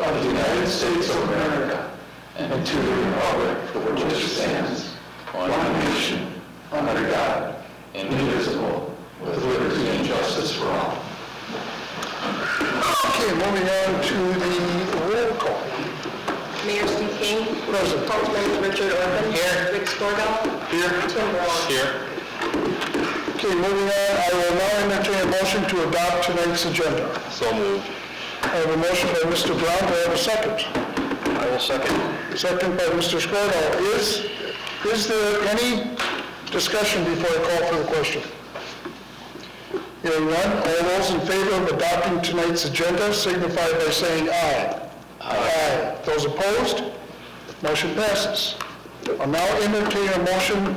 of the United States of America and to the republic for which it stands, one nation, under God, indivisible, with liberty and justice for all. Okay, moving on to the roll call. Mayor Steve King. Present. Councilman Richard Orban. Here. Rick Skordahl. Here. Tim Brown. Here. Okay, moving on, I will now entertain a motion to adopt tonight's agenda. So moved. I have a motion by Mr. Brown, do I have a second? I will second. Second by Mr. Skordahl. Is there any discussion before I call for the question? Hearing none, all those in favor of adopting tonight's agenda signify by saying aye. Aye. Those opposed? Motion passes. I'll now entertain a motion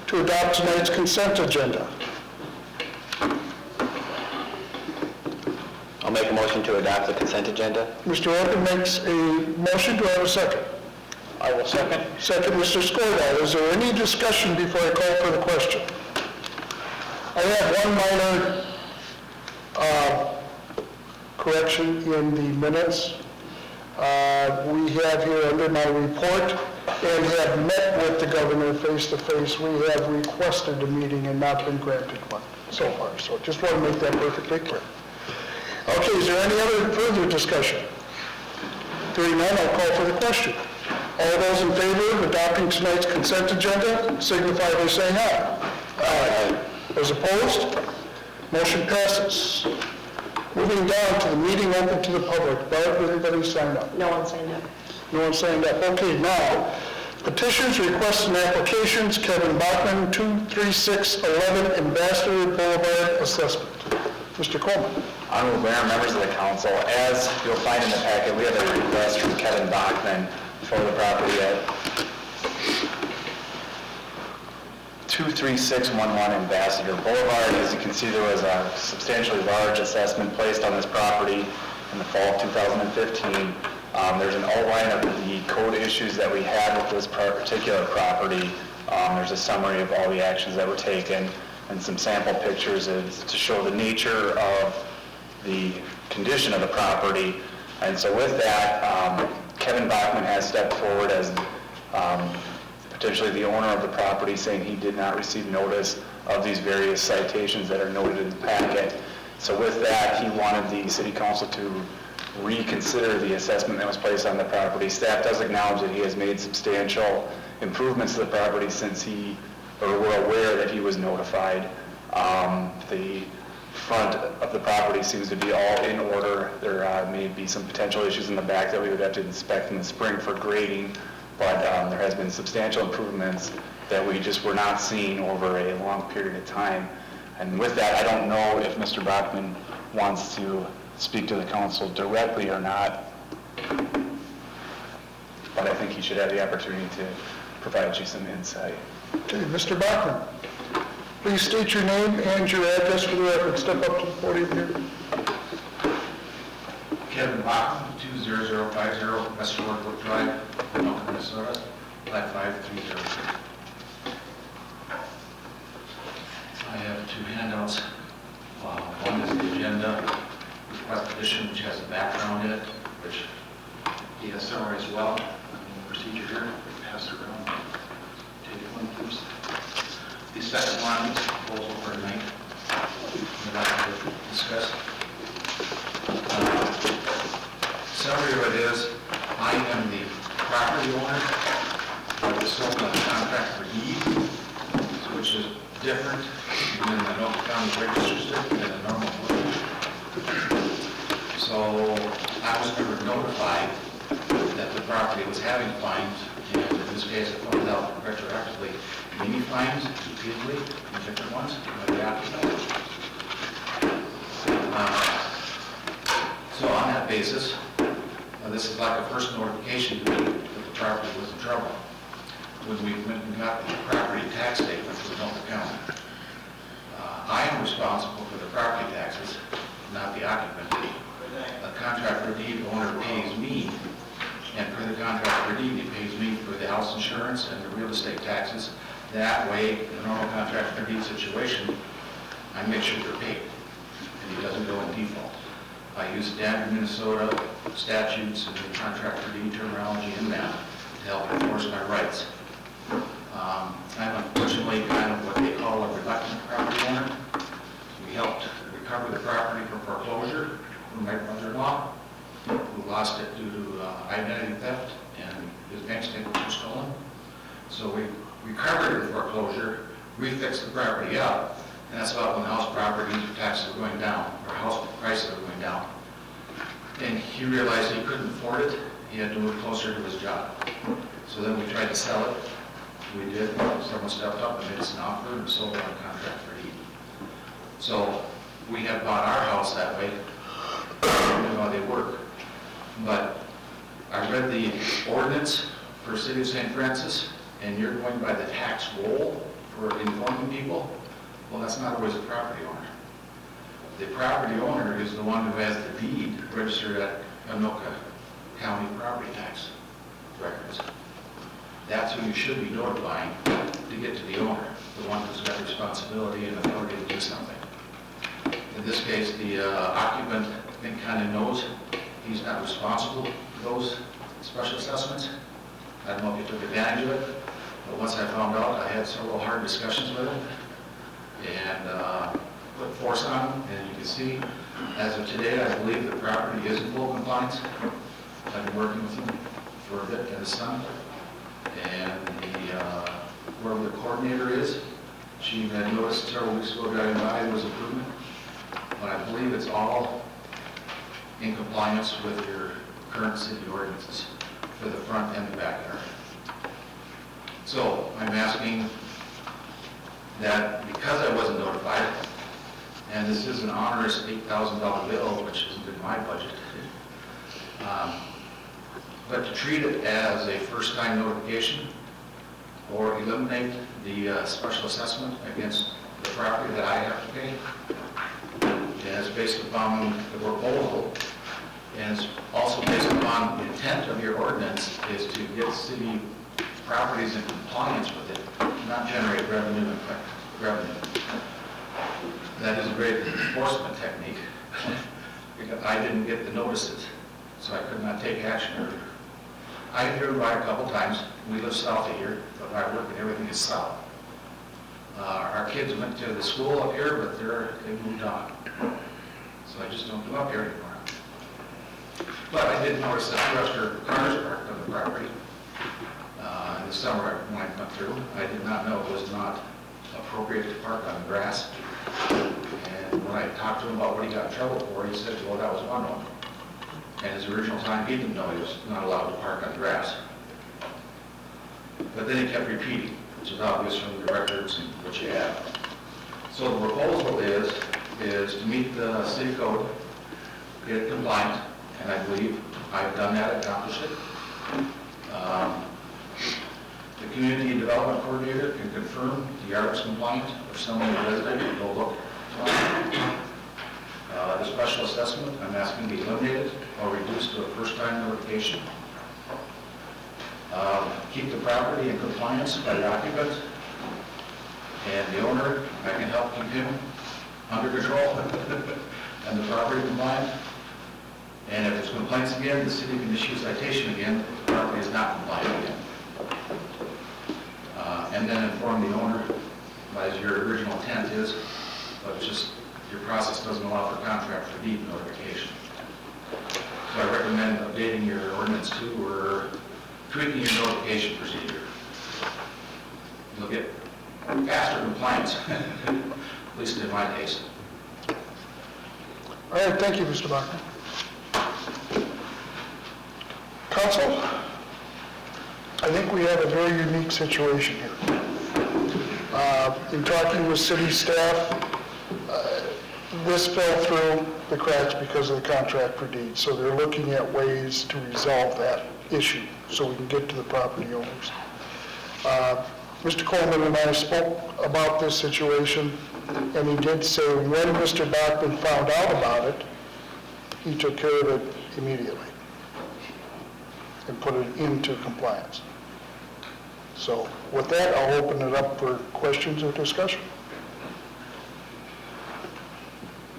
to adopt tonight's consent agenda. I'll make a motion to adopt the consent agenda. Mr. Orban makes a motion, do I have a second? I will second. Second, Mr. Skordahl. Is there any discussion before I call for the question? I have one minor correction in the minutes. We have here under my report, and have met with the governor face-to-face. We have requested a meeting and not been granted one so far. So just want to make that perfectly clear. Okay, is there any other further discussion? Hearing none, I'll call for the question. All those in favor of adopting tonight's consent agenda signify by saying aye. Aye. Those opposed? Motion passes. Moving down to the meeting open to the public. Barb, everybody signed up? No one signed up. No one signed up. Okay, now, petitions, requests, and applications. Kevin Bachman, 23611 Ambassador Boulevard Assessment. Mr. Coleman. Honorable Mayor, members of the council, as you'll find in the packet, we have a request from Kevin Bachman for the property at 23611 Ambassador Boulevard. As you can see, there was a substantially large assessment placed on this property in the fall of 2015. There's an outline of the code issues that we had with this particular property. There's a summary of all the actions that were taken and some sample pictures to show the nature of the condition of the property. And so with that, Kevin Bachman has stepped forward as potentially the owner of the property, saying he did not receive notice of these various citations that are noted in the packet. So with that, he wanted the city council to reconsider the assessment that was placed on the property. Staff does acknowledge that he has made substantial improvements to the property since we're aware that he was notified. The front of the property seems to be all in order. There may be some potential issues in the back that we would have to inspect in the spring for grading, but there has been substantial improvements that we just were not seeing over a long period of time. And with that, I don't know if Mr. Bachman wants to speak to the council directly or not, but I think he should have the opportunity to provide you some insight. Okay, Mr. Bachman, please state your name and your address for the record. Step up to the podium here. Kevin Bachman, 20050 West Shortwood Drive, Milton, Minnesota, 5530. I have two handouts. One is the agenda request petition, which has a background in it, which he has summarized well. The procedure here, pass it around. Take one, please. The second one is a proposal for tonight. We'd like to discuss. Summary of it is, I am the property owner of the scope of the contract for deed, which is different than the Anoka County register than the normal one. So I was never notified that the property was having fines, and in this case it pointed out retroactively many fines repeatedly in different ones by the applicant. So on that basis, this is like a first notification to me that the property was in trouble. When we went and got the property tax statement for Anoka County, I am responsible for the property taxes, not the occupant. The contract for deed owner pays me, and for the contract for deed, he pays me for the house insurance and the real estate taxes. That way, in a normal contract for deed situation, I make sure they're paid, and he doesn't go in default. I use standard Minnesota statutes and the contractor deed terminology in that to help enforce my rights. I'm unfortunately kind of what they call a reluctant property owner. We helped recover the property from foreclosure from my brother-in-law, who lost it due to identity theft and his bank statements were stolen. So we recovered the foreclosure, refixed the property up, and that's about when house property taxes were going down, or house prices were going down. And he realized he couldn't afford it, he had to move closer to his job. So then we tried to sell it. We did, someone stepped up and made us an offer and sold our contract for deed. So we have bought our house that way, you know how they work. But I read the ordinance for City of St. Francis, and you're going by the tax roll for informing people. Well, that's not always the property owner. The property owner is the one who has the deed registered at Anoka County property tax records. That's who you should be notifying to get to the owner, the one who's got responsibility and authority to do something. In this case, the occupant, I think, kind of knows he's not responsible for those special assessments. I don't know if he took advantage of it, but once I found out, I had several hard discussions with him and put force on him. And you can see, as of today, I believe the property is in full compliance. I've been working with him for a bit and his son. And whoever the coordinator is, she had noticed several weeks ago driving by, there was improvement. But I believe it's all in compliance with your current city ordinances for the front and the backyard. So I'm asking that because I wasn't notified, and this is an onerous $8,000 bill, which isn't in my budget, but to treat it as a first-time notification or eliminate the special assessment against the property that I have to pay. And it's based upon the proposal, and it's also based upon the intent of your ordinance is to get city properties in compliance with it, not generate revenue and revenue. That is a great enforcement technique because I didn't get the notices, so I could not take action earlier. I've driven by a couple times. We live south of here, but my work and everything is south. Our kids went to the school up here, but they moved on. So I just don't go up here anymore. But I did notice that the extra cars parked on the property in the summer when I went through. I did not know it was not appropriate to park on the grass. And when I talked to him about what he got in trouble for, he said, well, that was one of them. And his original time, he didn't know he was not allowed to park on grass. But then he kept repeating, which is obvious from the records and what you have. So the proposal is to meet the city code, get it compliant, and I believe I've done that, accomplished it. The community development coordinator can confirm the yard is compliant if someone is resident can go look. The special assessment, I'm asking to be eliminated or reduced to a first-time notification. Keep the property in compliance by the occupant and the owner. I can help keep him under control and the property compliant. And if there's complaints again, the city can issue citation again if the property is not compliant again. And then inform the owner, as your original intent is, but it's just your process doesn't allow for contract for deed notification. So I recommend updating your ordinance too, or tweaking your notification procedure. You'll get faster compliance, at least in my case. All right, thank you, Mr. Bachman. Council, I think we have a very unique situation here. In talking with city staff, this fell through the cracks because of the contract for deeds. So they're looking at ways to resolve that issue so we can get to the property owners. Mr. Coleman and I spoke about this situation, and he did say when Mr. Bachman found out about it, he took care of it immediately and put it into compliance. So with that, I'll open it up for questions or discussion.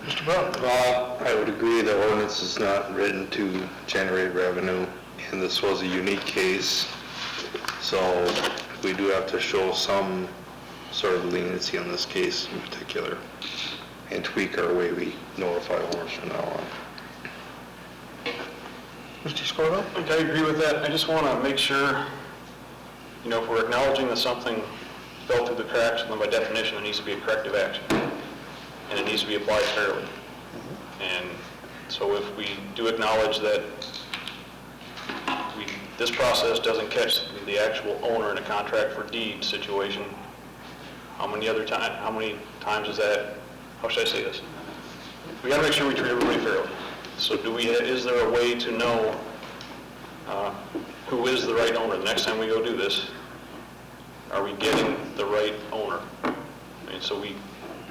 Mr. Mr. Brown? I would agree the ordinance is not written to generate revenue, and this was a unique case. So we do have to show some sort of leniency on this case in particular and tweak our way we notify owners from now on. Mr. Scordo? I agree with that. I just want to make sure, if we're acknowledging that something fell through the cracks, then by definition, there needs to be a corrective action. And it needs to be applied fairly. And so if we do acknowledge that this process doesn't catch the actual owner in a contract for deed situation, how many times is that, how should I say this? We got to make sure we treat everybody fairly. So is there a way to know who is the right owner? The next time we go do this, are we getting the right owner? And so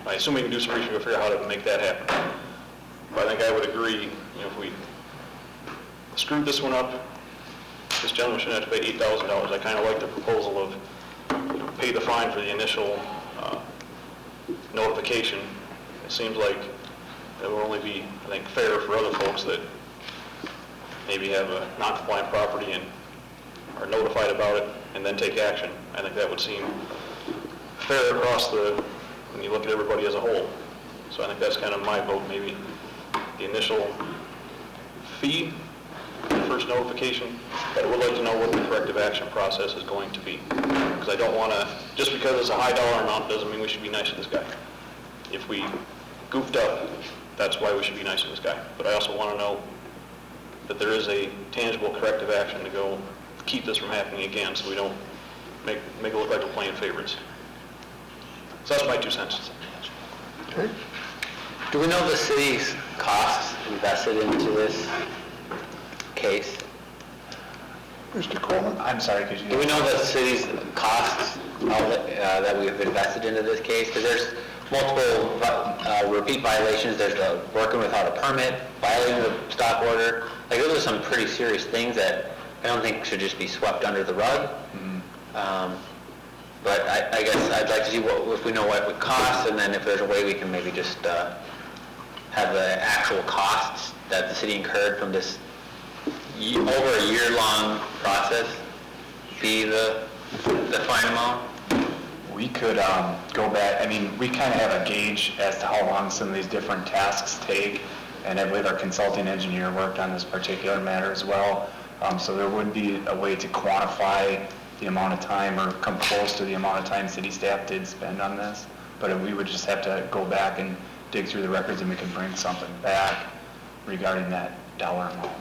I assume we can do some research to figure out how to make that happen. But I think I would agree, if we screwed this one up, this gentleman shouldn't have to pay $8,000. I kind of like the proposal of pay the fine for the initial notification. It seems like that will only be, I think, fair for other folks that maybe have a non-compliant property and are notified about it and then take action. I think that would seem fair across when you look at everybody as a whole. So I think that's kind of my vote, maybe the initial fee, the first notification, but I would like to know what the corrective action process is going to be. Because I don't want to, just because it's a high dollar amount doesn't mean we should be nice to this guy. If we goofed up, that's why we should be nice to this guy. But I also want to know that there is a tangible corrective action to go keep this from happening again, so we don't make it look like we're playing favorites. So that's my 2 cents. Okay. Do we know the city's costs invested into this case? Mr. Coleman? I'm sorry, could Do you? we know the city's costs that we've invested into this case? Because there's multiple repeat violations. There's the working without a permit, violating the stop order. Like, those are some pretty serious things that I don't think should just be swept under the rug. But I guess I'd like to see if we know what it would cost, and then if there's a way we can maybe just have the actual costs that the city incurred from this over a year-long process be the fine amount. We could go back, we kind of have a gauge as to how long some of these different tasks take, and I believe our consulting engineer worked on this particular matter as well. So there would be a way to quantify the amount of time or come close to the amount of time city staff did spend on this. But we would just have to go back and dig through the records, and we can bring something back regarding that dollar amount.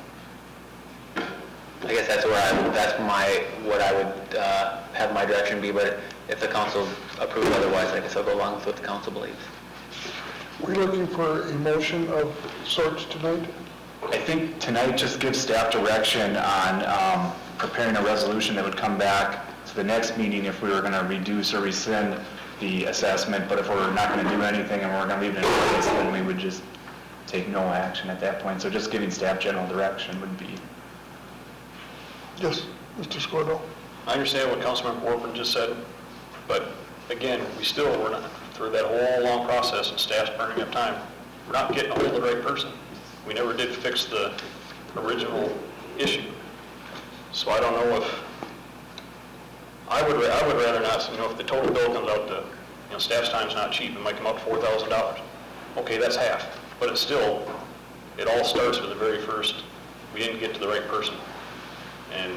I guess that's what I would have my direction be, but if the council approves otherwise, I guess I'll go along with what the council believes. We're looking for a motion of sorts tonight? I think tonight just gives staff direction on preparing a resolution that would come back to the next meeting if we were going to reduce or rescind the assessment, but if we're not going to do anything and we're going to leave it in place, then we would just take no action at that point. So just giving staff general direction would be. Yes, Mr. Scordo? I understand what Councilmember Orpin just said, but again, we're not through that whole long process and staff's burning up time. We're not getting a hold of the right person. We never did fix the original issue. So I don't know if, I would rather not, if the total bill comes out to, staff's time's not cheap, it might come out to $4,000. Okay, that's half, but it's still, it all starts with the very first, we didn't get to the right person. And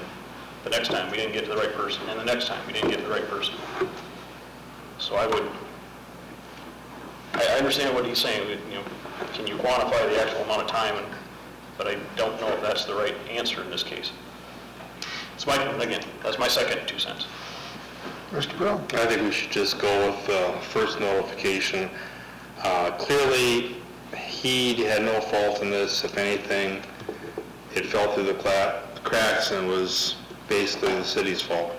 the next time we didn't get to the right person, and the next time we didn't get to the right person. So I understand what he's saying, can you quantify the actual amount of time, but I don't know if that's the right answer in this case. That's my second 2 cents. Mr. Brown? I think we should just go with the first notification. Clearly, he had no fault in this. If anything, it fell through the cracks and was basically the city's fault.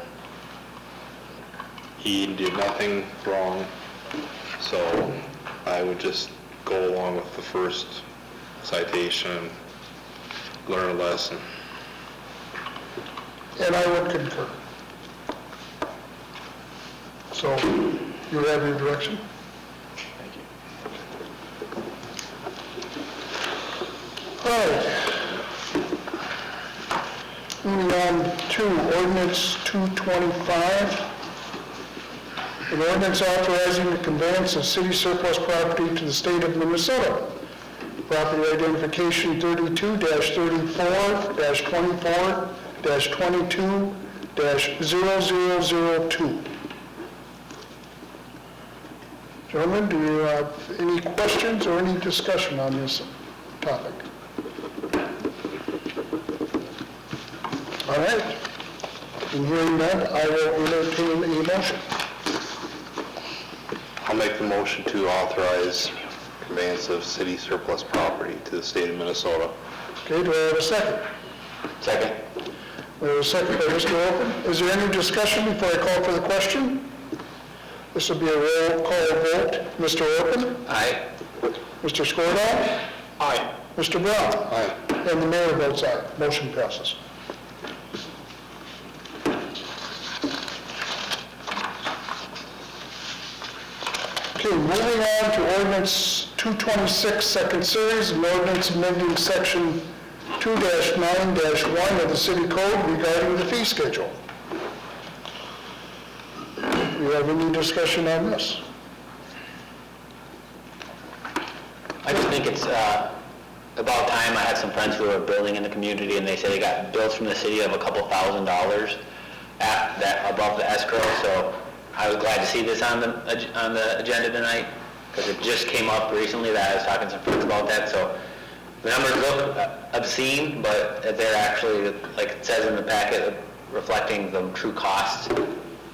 He did nothing wrong, so I would just go along with the first citation and learn a lesson. And I would concur. So, you have your direction? Thank you. All right. Moving on to ordinance 225. An ordinance authorizing the conveyance of city surplus property to the state of Minnesota. Property identification 32-34-24-22-0002. Gentlemen, do you have any questions or any discussion on this topic? All right. In hearing none, I will entertain a motion. I'll make the motion to authorize conveyance of city surplus property to the state of Minnesota. Okay, do I have a second? Second. We have a second by Mr. Orpin. Is there any discussion before I call for the question? This will be a roll call vote. Mr. Orpin? Aye. Mr. Skordal? Aye. Mr. Brown? Aye. And the mayor votes aye. Motion passes. Okay, moving on to ordinance 226, second series, an ordinance amending section 2-9-1 of the city code regarding the fee schedule. Do you have any discussion on this? I just think it's about time. I had some friends who are building in the community, and they say they got bills from the city of a couple $1,000s at that above the escrow. So I was glad to see this on the agenda tonight, because it just came up recently that I was talking to some friends about that. So the numbers look obscene, but they're actually, like it says in the packet, reflecting the true costs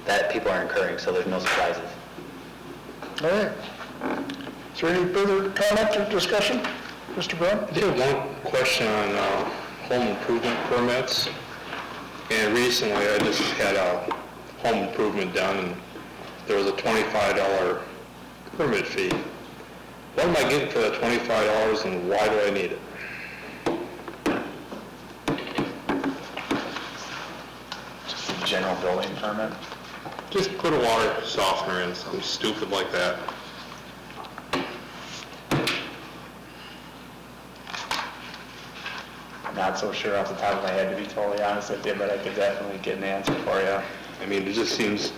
that people are incurring. So there's no surprises. All right. Is there any further comment or discussion? Mr. Brown? I did have one question on home improvement permits. And recently, I just had a home improvement done, and there was a $25 permit fee. What am I getting for the $25, and why do I need it? General building permit. Just put a water softener in, something stupid like that. I'm not so sure off the top of my head, to be totally honest with you, but I could definitely get an answer for you. I mean, it just seems,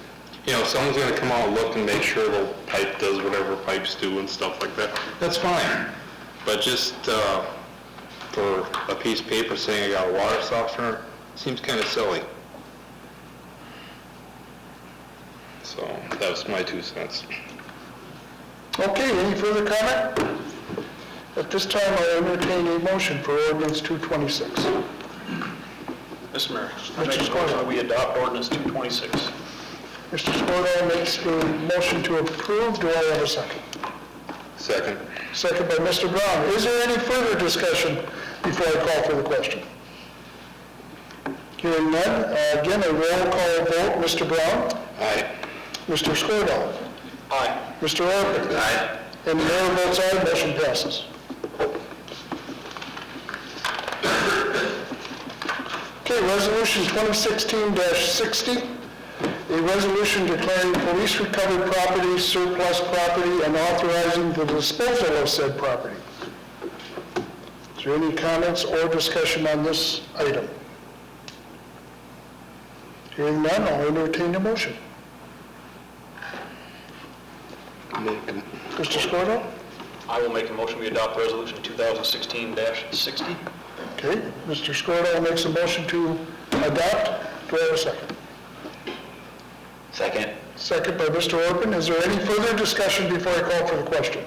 someone's gonna come out and look and make sure the pipe does whatever pipes do and stuff like that. That's fine. But just, for a piece of paper saying I got a water softener, seems kinda silly. So, that was my 2 cents. Okay, any further comment? At this time, I'll entertain a motion for ordinance 226. Mr. Mayor, I Mr. make a motion Skordal. that we adopt ordinance 226. Mr. Skordal makes the motion to approve. Do I have a second? Second. Second by Mr. Brown. Is there any further discussion before I call for the question? Hearing none, again, a roll call vote. Mr. Brown? Aye. Mr. Skordal? Aye. Mr. Orpin? Aye. And the mayor votes aye. Motion passes. Okay, resolution 2016-60, a resolution declaring police recovered property surplus property and authorizing the disposal of said property. Is there any comments or discussion on this item? Hearing none, I'll entertain a motion. Mr. Skordal? I will make a motion we adopt resolution 2016-60. Okay, Mr. Skordal makes a motion to adopt. Do I have a second? Second. Second by Mr. Orpin. Is there any further discussion before I call for the question?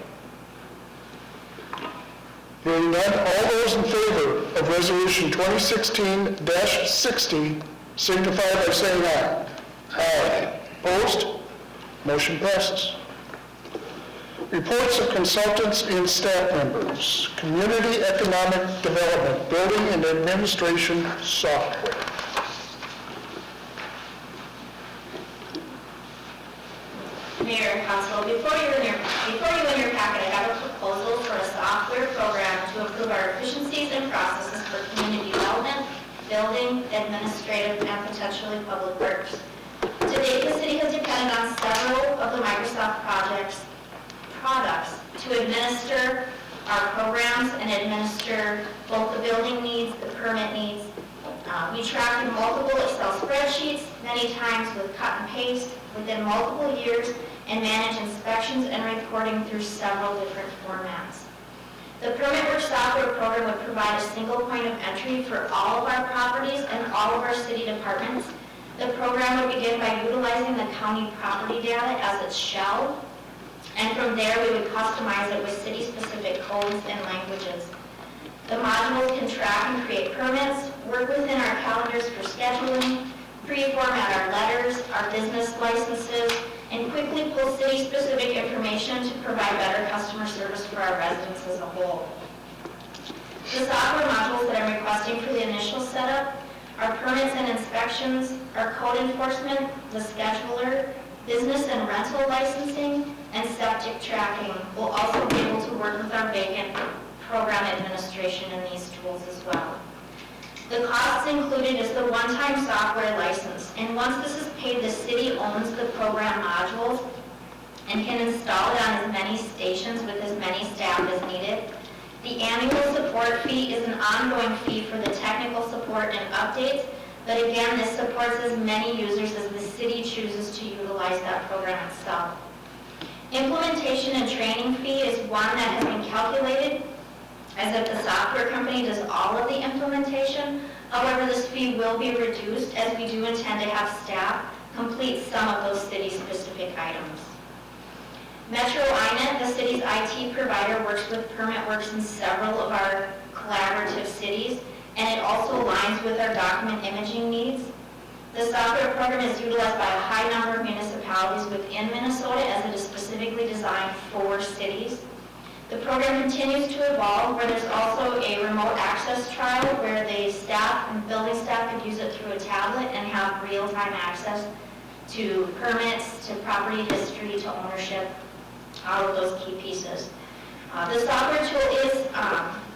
Hearing none, all those in favor of resolution 2016-60 signify by saying aye. Aye. Opposed? Motion passes. Reports of consultants and staff members. Community Economic Development, Building and Administration Software. Mayor and Council, before you in your packet, I have a proposal for a software program to improve our efficiencies and processes for community development, building, administrative, and potentially public works. To date, the city has depended on several of the Microsoft products to administer our programs and administer both the building needs, the permit needs. We track in multiple Excel spreadsheets, many times with cut and paste, within multiple years, and manage inspections and reporting through several different formats. The PermitWorks software program would provide a single point of entry for all of our properties and all of our city departments. The program would begin by utilizing the county property data as its shell, and from there we would customize it with city-specific codes and languages. The modules can track and create permits, work within our calendars for scheduling, pre-format our letters, our business licenses, and quickly pull city-specific information to provide better customer service for our residents as a whole. The software modules that I'm requesting for the initial setup are permits and inspections, our code enforcement, the scheduler, business and rental licensing, and septic tracking. We'll also be able to work with our vacant program administration in these tools as well. The costs included is the one-time software license, and once this is paid, the city owns the program modules and can install it on as many stations with as many staff as needed. The annual support fee is an ongoing fee for the technical support and updates, but again, this supports as many users as the city chooses to utilize that program itself. Implementation and training fee is one that has been calculated as if the software company does all of the implementation. However, this fee will be reduced as we do intend to have staff complete some of those city-specific items. Metro INET, the city's IT provider, works with PermitWorks in several of our collaborative cities, and it also aligns with our document imaging needs. The software program is utilized by a high number of municipalities within Minnesota as it is specifically designed for cities. The program continues to evolve, where there's also a remote access trial where the staff and building staff could use it through a tablet and have real-time access to permits, to property history, to ownership, all of those key pieces. The software tool is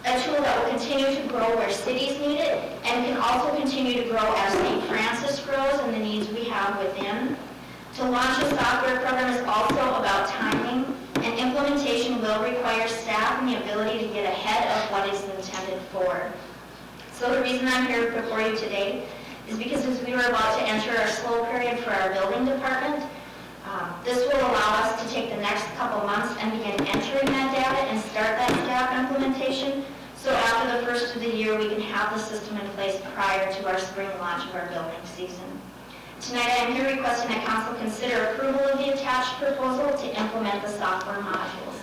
a tool that will continue to grow where cities need it and can also continue to grow as St. Francis grows and the needs we have within. To launch a software program is also about timing, and implementation will require staff and the ability to get ahead of what it's intended for. So the reason I'm here before you today is because as we were about to enter our slow period for our building department, this will allow us to take the next couple months and begin entering that data and start that staff implementation. So after the first of the year, we can have the system in place prior to our spring launch of our building season. Tonight, I am here requesting that council consider approval of the attached proposal to implement the software modules.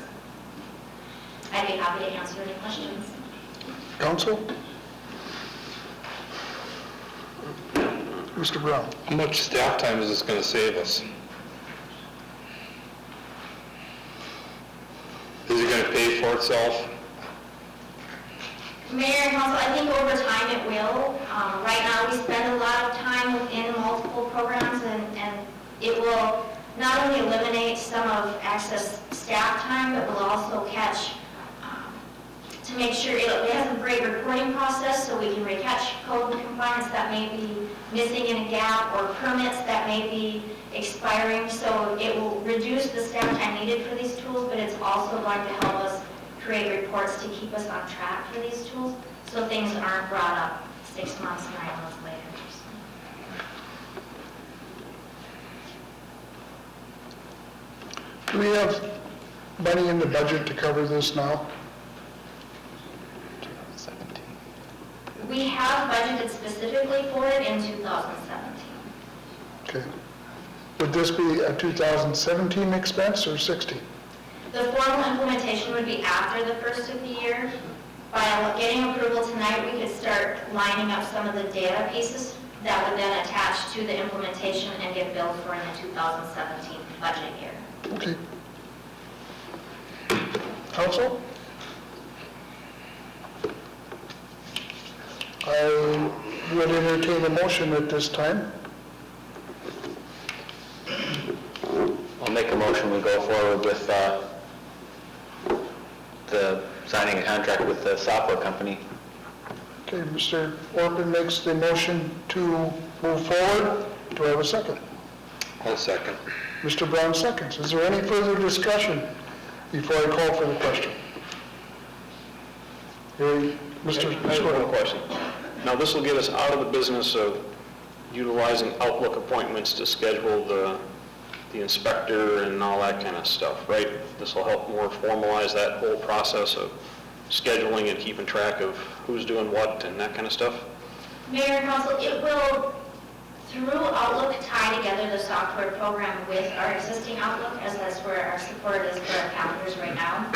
I'd be happy to answer any questions. Council? Mr. Brown? How much staff time is this going to save us? Is it going to pay for itself? Mayor and council, I think over time it will. Right now, we spend a lot of time within multiple programs, and it will not only eliminate some of excess staff time, but will also catch, to make sure it has a great reporting process so we can catch code compliance that may be missing in a gap or permits that may be expiring. So it will reduce the staff time needed for these tools, but it's also going to help us create reports to keep us on track for these tools so things aren't brought up 6 months, 9 months later. Do we have money in the budget to cover this now? We have budgeted specifically for it in 2017. Okay. Would this be a 2017 expense or 16? The formal implementation would be after the first of the year. By getting approval tonight, we could start lining up some of the data pieces that would then attach to the implementation and get billed for in the 2017 budget year. Okay. Council? I would entertain a motion at this time. I'll make a motion, we go forward with the signing a contract with the software company. Okay, Mr. Orpin makes the motion to move forward. Do I have a second? I'll second. Mr. Brown seconds. Is there any further discussion before I call for the question? Hearing Mr. I have one question. Now, this will get us out of the business of utilizing Outlook appointments to schedule the inspector and all that kind of stuff, right? This will help more formalize that whole process of scheduling and keeping track of who's doing what and that kind of stuff? Mayor and Council, it will, through Outlook, tie together the software program with our existing Outlook, as that's where our support is for our calendars right now.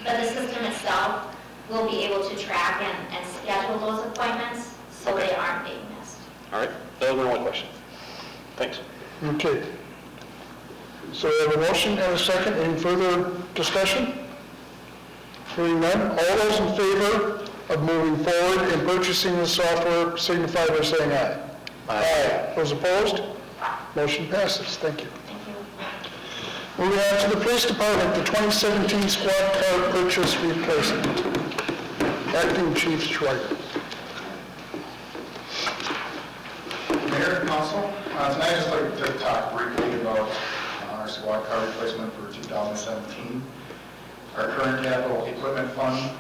But the system itself will be able to track and schedule those appointments so they aren't being missed. All right, that was my only question. Thanks. Okay. So we have a motion and a second. Any further discussion? Hearing none. All those in favor of moving forward and purchasing the software signify by saying aye. Aye. Those opposed? Motion passes. Thank you. Thank you. Moving on to the police department, the 2017 squad car purchase replacement. Acting Chief Schreiber. Mayor, Council, tonight I'd just like to talk briefly about our squad car replacement for 2017. Our current capital equipment fund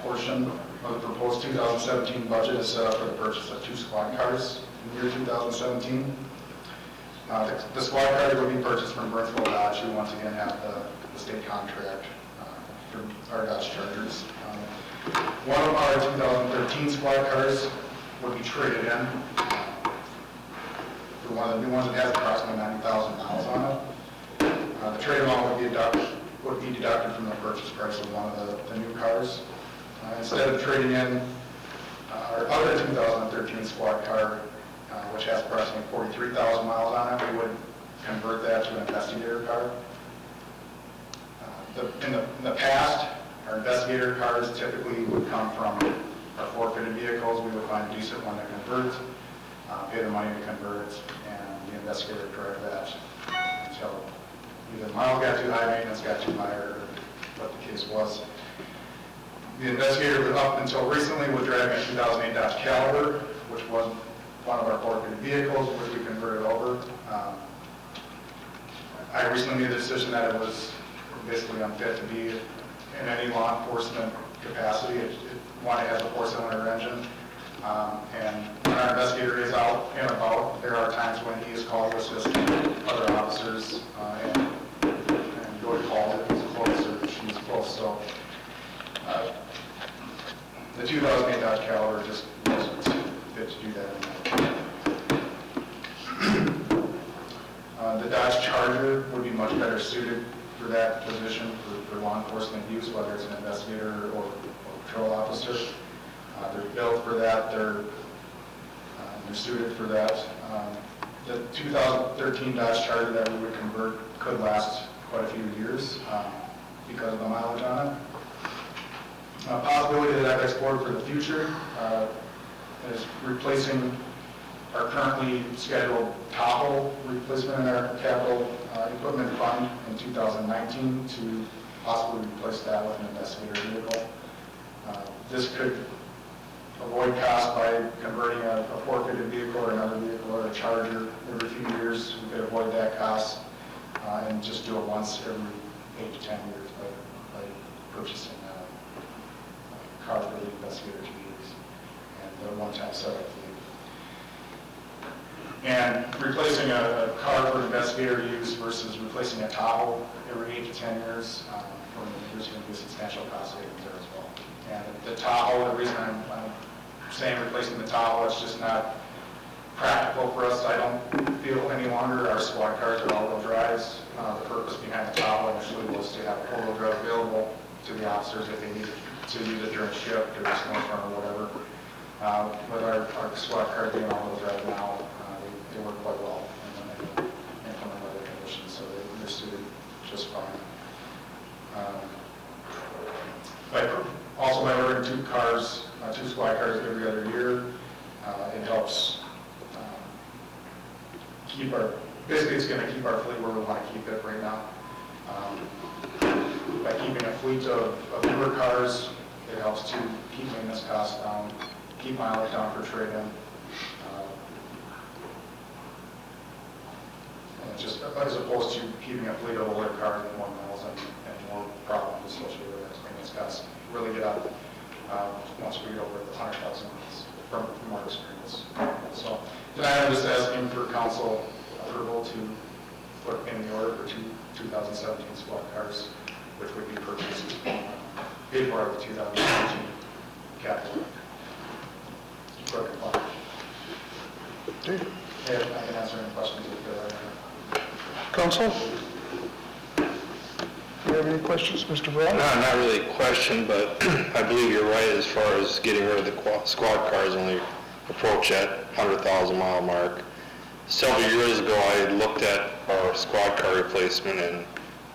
portion of the proposed 2017 budget is set up for the purchase of 2 squad cars in the year 2017. The squad cars will be purchased from Burnsville Dodge, who once again have the state contract for our Dodge Chargers. One of our 2013 squad cars would be traded in for one of the new ones that has approximately 90,000 miles on it. The trade amount would be deducted from the purchase price of one of the new cars. Instead of trading in our other 2013 squad car, which has approximately 43,000 miles on it, we would convert that to an investigator car. In the past, our investigator cars typically would come from our forfeited vehicles. We would find a decent one to convert, pay the money to convert it, and the investigator would drive that until either the miles got too high, maintenance got too high, or what the case was. The investigator, up until recently, was driving a 2008 Dodge Caliber, which was one of our forfeited vehicles, which we converted over. I recently made the decision that it was basically unfit to be in any law enforcement capacity. One, it has a 4-cylinder engine, and when our investigator is out and about, there are times when he is called to assist other officers and go to call if he's close or she's close. So the 2008 Dodge Caliber just wasn't fit to do that anymore. The Dodge Charger would be much better suited for that position for law enforcement use, whether it's an investigator or patrol officer. They're built for that. They're suited for that. The 2013 Dodge Charger that we would convert could last quite a few years because of the mileage on it. Possibility that I've explored for the future is replacing our currently scheduled Tahoe replacement in our capital equipment fund in 2019 to possibly replace that with an investigator vehicle. This could avoid costs by converting a forfeited vehicle or another vehicle or a Charger every few years. We could avoid that cost and just do it once every 8 to 10 years by purchasing a car for the investigator to use and a one-time setup fee. And replacing a car for investigator use versus replacing a Tahoe every 8 to 10 years, there's going to be substantial cost savings there as well. And the Tahoe, the reason I'm saying replacing the Tahoe, it's just not practical for us. I don't feel any longer our squad cars are all-wheel drives. The purpose behind the Tahoe initially was to have a four-wheel drive available to the officers if they needed to use it during shift or a snowstorm or whatever. With our squad cars being all-wheel drive now, they work quite well in inclement weather conditions, so they're suited just fine. Also, by ordering 2 squad cars every other year, it helps keep basically it's going to keep our fleet where we want to keep it right now. By keeping a fleet of newer cars, it helps to keep maintenance costs down, keep mileage down for trade-in. Just as opposed to keeping a fleet of older cars with more miles and more problems associated with it. Maintenance costs really get up. once we get over the 100,000 from our experience. So tonight I'm just asking for council approval to put in the order for 2017 squad cars, which would be purchased, paid for out of the 2017 capital equipment fund. Okay. And I can answer any questions if there are. Council? Do you have any questions, Mr. Brown? Not really a question, but I believe you're right as far as getting rid of the squad cars when we approach that 100,000 mile mark. Several years ago, I looked at our squad car replacement, and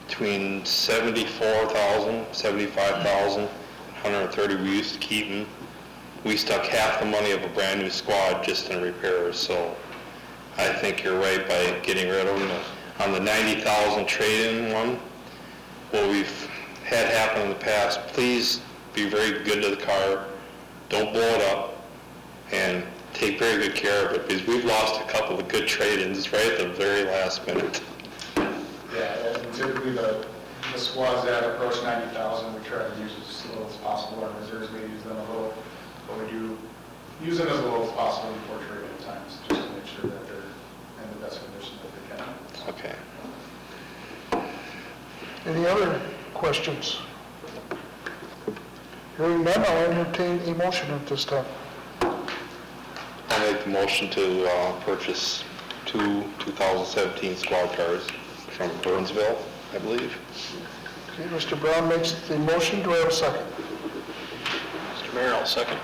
between 74,000, 75,000, 130 we used to keep them. We stuck half the money of a brand new squad just in repairs, so I think you're right by getting rid of them. On the 90,000 trade-in one, what we've had happen in the past, please be very good to the car, don't blow it up, and take very good care of it, because we've lost a couple of good trade-ins right at the very last minute. Yeah, and typically the squads that approach 90,000, we try to use as little as possible. Our reserves, we use them a little, but we do use them as little as possible before trade-in times, just to make sure that they're in the best condition that they can. Okay. Any other questions? Hearing none, I'll entertain a motion at this time. I'll make the motion to purchase two 2017 squad cars from Burnsville, I believe. Okay, Mr. Brown makes the motion. Do I have a second? Mr. Mayor, I'll second.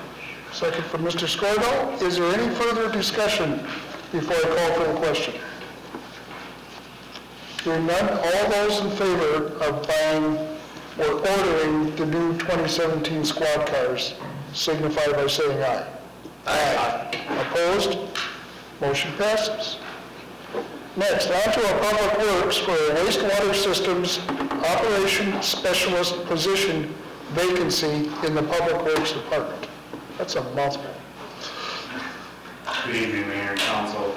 Second from Mr. Scordo. Is there any further discussion before I call for the question? Hearing none, all those in favor of buying or ordering the new 2017 squad cars signify by saying aye. Aye. Opposed? Motion passes. Next, on to our Public Works for a wastewater systems operation specialist position vacancy in the Public Works Department. That's a mouthful. Good evening, Mayor and Council.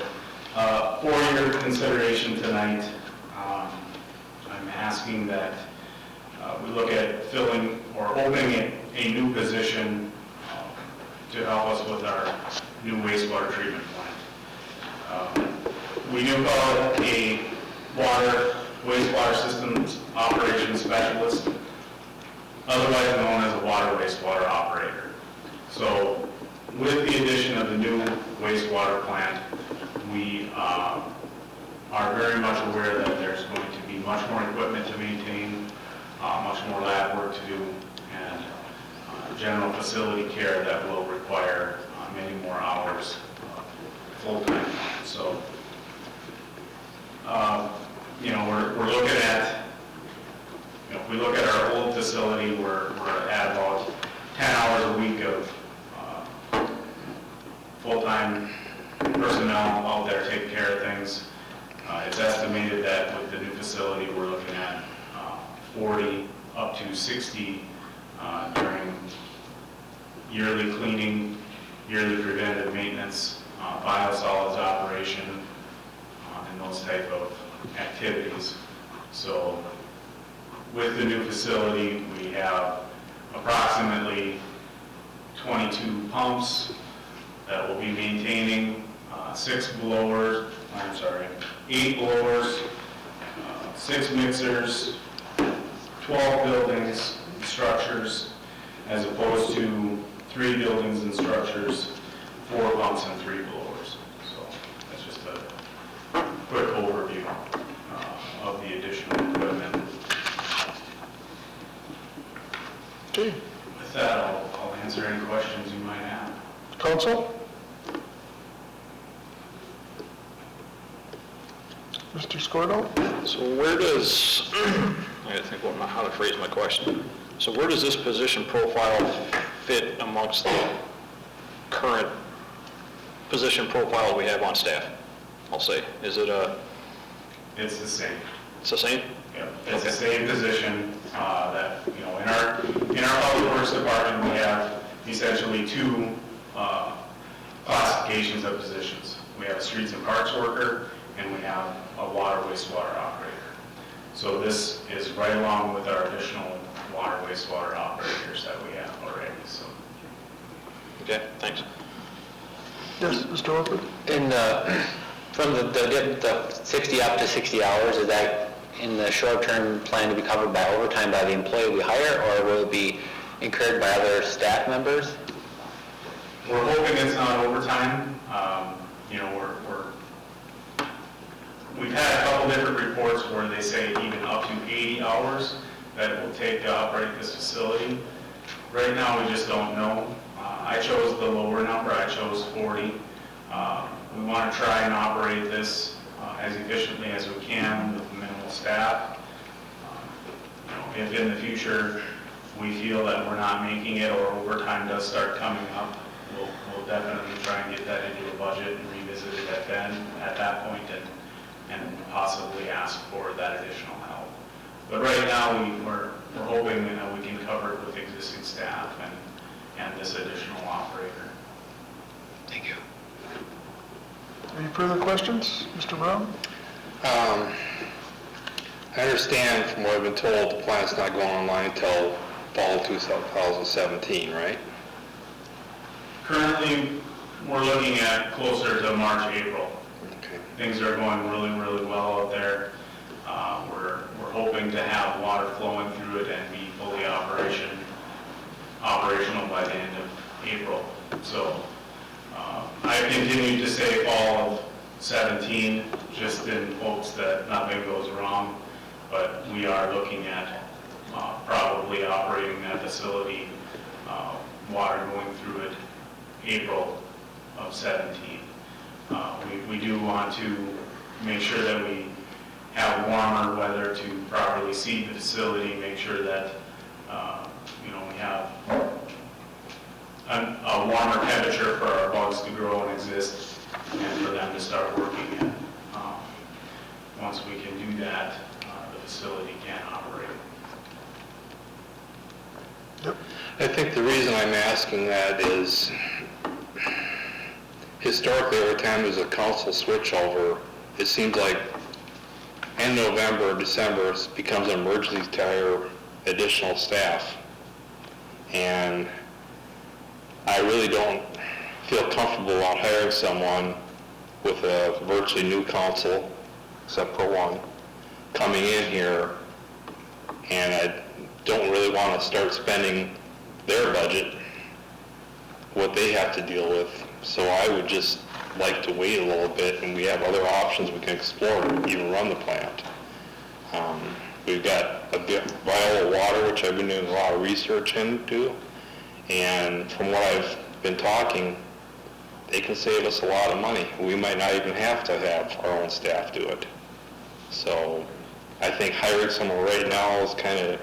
For your consideration tonight, I'm asking that we look at filling or opening a new position to help us with our new wastewater treatment plant. We do call it a wastewater systems operations specialist, otherwise known as a water wastewater operator. So with the addition of the new wastewater plant, we are very much aware that there's going to be much more equipment to maintain, much more lab work to do, and general facility care that will require many more hours full-time. So, we're looking at, if we look at our old facility, we're at about 10 hours a week of full-time personnel out there taking care of things. It's estimated that with the new facility, we're looking at 40 up to 60 during yearly cleaning, yearly preventive maintenance, biosolids operation, and those type of activities. So with the new facility, we have approximately 22 pumps that we'll be maintaining, 8 blowers, 6 mixers, 12 buildings, structures, as opposed to 3 buildings and structures, 4 pumps and 3 blowers. So that's just a quick overview of the additional equipment. Okay. With that, I'll answer any questions you might have. Council? Mr. Scordo? So where does, I gotta think how to phrase my question. So where does this position profile fit amongst the current position profile we have on staff? I'll say, is it It's the same. it's the same? Yep, it's the same position that, in our Public Works Department, we have essentially 2 classifications of positions. We have a streets and parks worker, and we have a water wastewater operator. So this is right along with our additional water wastewater operators that we have already. So Okay, thanks. Yes, Mr. Orford? In from the 60 up to 60 hours, is that in the short term plan to be covered by overtime by the employee we hire, or will it be incurred by other staff members? We're hoping it's not overtime. You know, we've had a couple different reports where they say even up to 80 hours that it will take to operate this facility. Right now, we just don't know. I chose the lower number. I chose 40. We want to try and operate this as efficiently as we can with minimal staff. You know, if in the future we feel that we're not making it or overtime does start coming up, we'll definitely try and get that into the budget and revisit it at that point and possibly ask for that additional help. But right now, we're hoping that we can cover it with existing staff and this additional operator. Thank you. Any further questions? Mr. Brown? I understand from what I've been told, the plant's not going online until fall 2017, right? Currently, we're looking at closer to March, April. Okay. Things are going really, really well out there. We're hoping to have water flowing through it and be fully operational by the end of April. So I've continued to say fall of 17, just in hopes that nothing goes wrong. But we are looking at probably operating that facility, water going through it, April of 17. We do want to make sure that we have warmer weather to properly seed the facility, make sure that we have a warmer temperature for our bugs to grow and exist and for them to start working in. Once we can do that, the facility can operate. Yep. I think the reason I'm asking that is historically, every time there's a council switchover, it seems like in November or December, it becomes an emergency to hire additional staff. And I really don't feel comfortable about hiring someone with a virtually new council, except for one, coming in here, and I don't really want to start spending their budget, what they have to deal with. So I would just like to wait a little bit, and we have other options we can explore to even run the plant. We've got a bit Viola water, which I've been doing a lot of research into, and from what I've been talking, they can save us a lot of money. We might not even have to have our own staff do it. So I think hiring someone right now is kind of,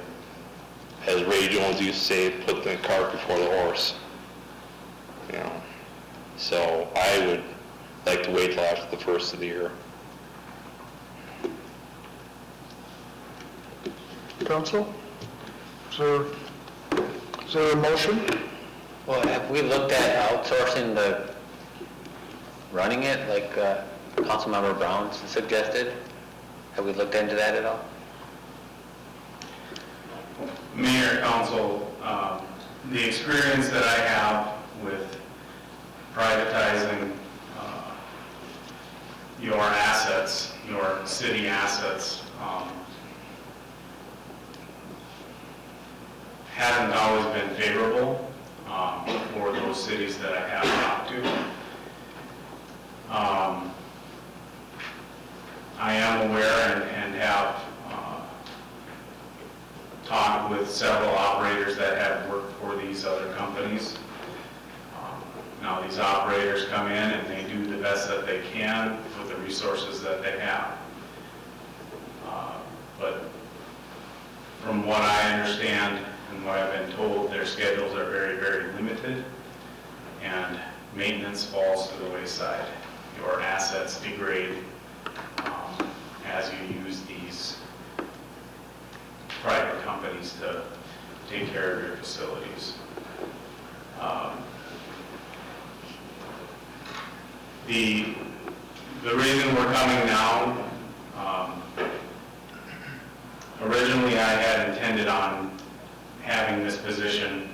as Ray Jones used to say, put the cart before the horse. You know. So I would like to wait till after the first of the year. Council? Is there a motion? Well, have we looked at outsourcing running it, like Councilmember Brown suggested? Have we looked into that at all? Mayor, Council, the experience that I have with privatizing your assets, your city assets, hasn't always been favorable for those cities that I have talked to. I am aware and have talked with several operators that have worked for these other companies. Now these operators come in and they do the best that they can with the resources that they have. But from what I understand and what I've been told, their schedules are very, very limited, and maintenance falls to the wayside. Your assets degrade as you use these private companies to take care of your facilities. The reason we're coming now, originally I had intended on having this position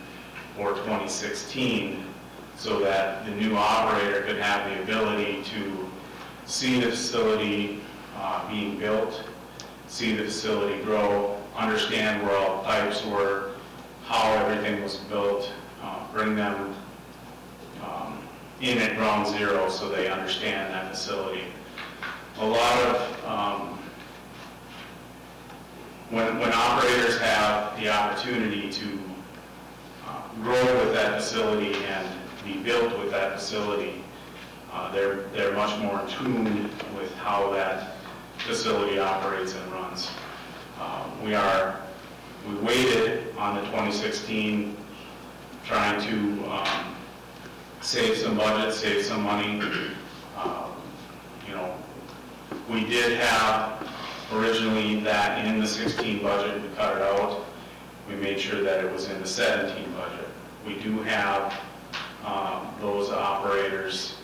for 2016 so that the new operator could have the ability to see the facility being built, see the facility grow, understand where all the pipes were, how everything was built, bring them in at ground zero so they understand that facility. A lot of, when operators have the opportunity to grow with that facility and be built with that facility, they're much more in tune with how that facility operates and runs. We waited on the 2016 trying to save some budget, save some money. We did have originally that in the 16 budget, we cut it out. We made sure that it was in the 17 budget. We do have those operators,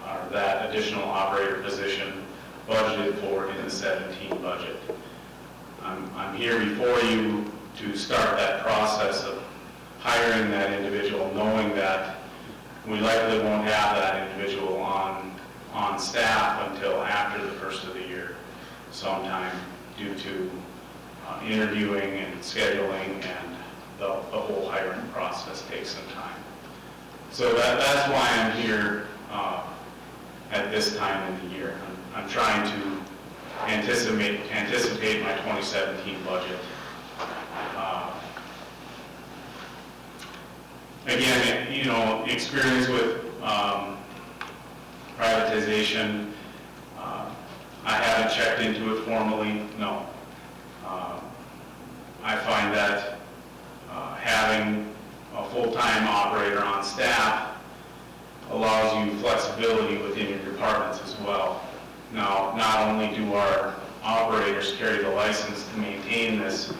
or that additional operator position budgeted for in the 17 budget. I'm here before you to start that process of hiring that individual, knowing that we likely won't have that individual on staff until after the first of the year, sometime due to interviewing and scheduling, and the whole hiring process takes some time. So that's why I'm here at this time of the year. I'm trying to anticipate my 2017 budget. Again, experience with privatization, I haven't checked into it formally, no. I find that having a full-time operator on staff allows you flexibility within your departments as well. Now, not only do our operators carry the license to maintain this,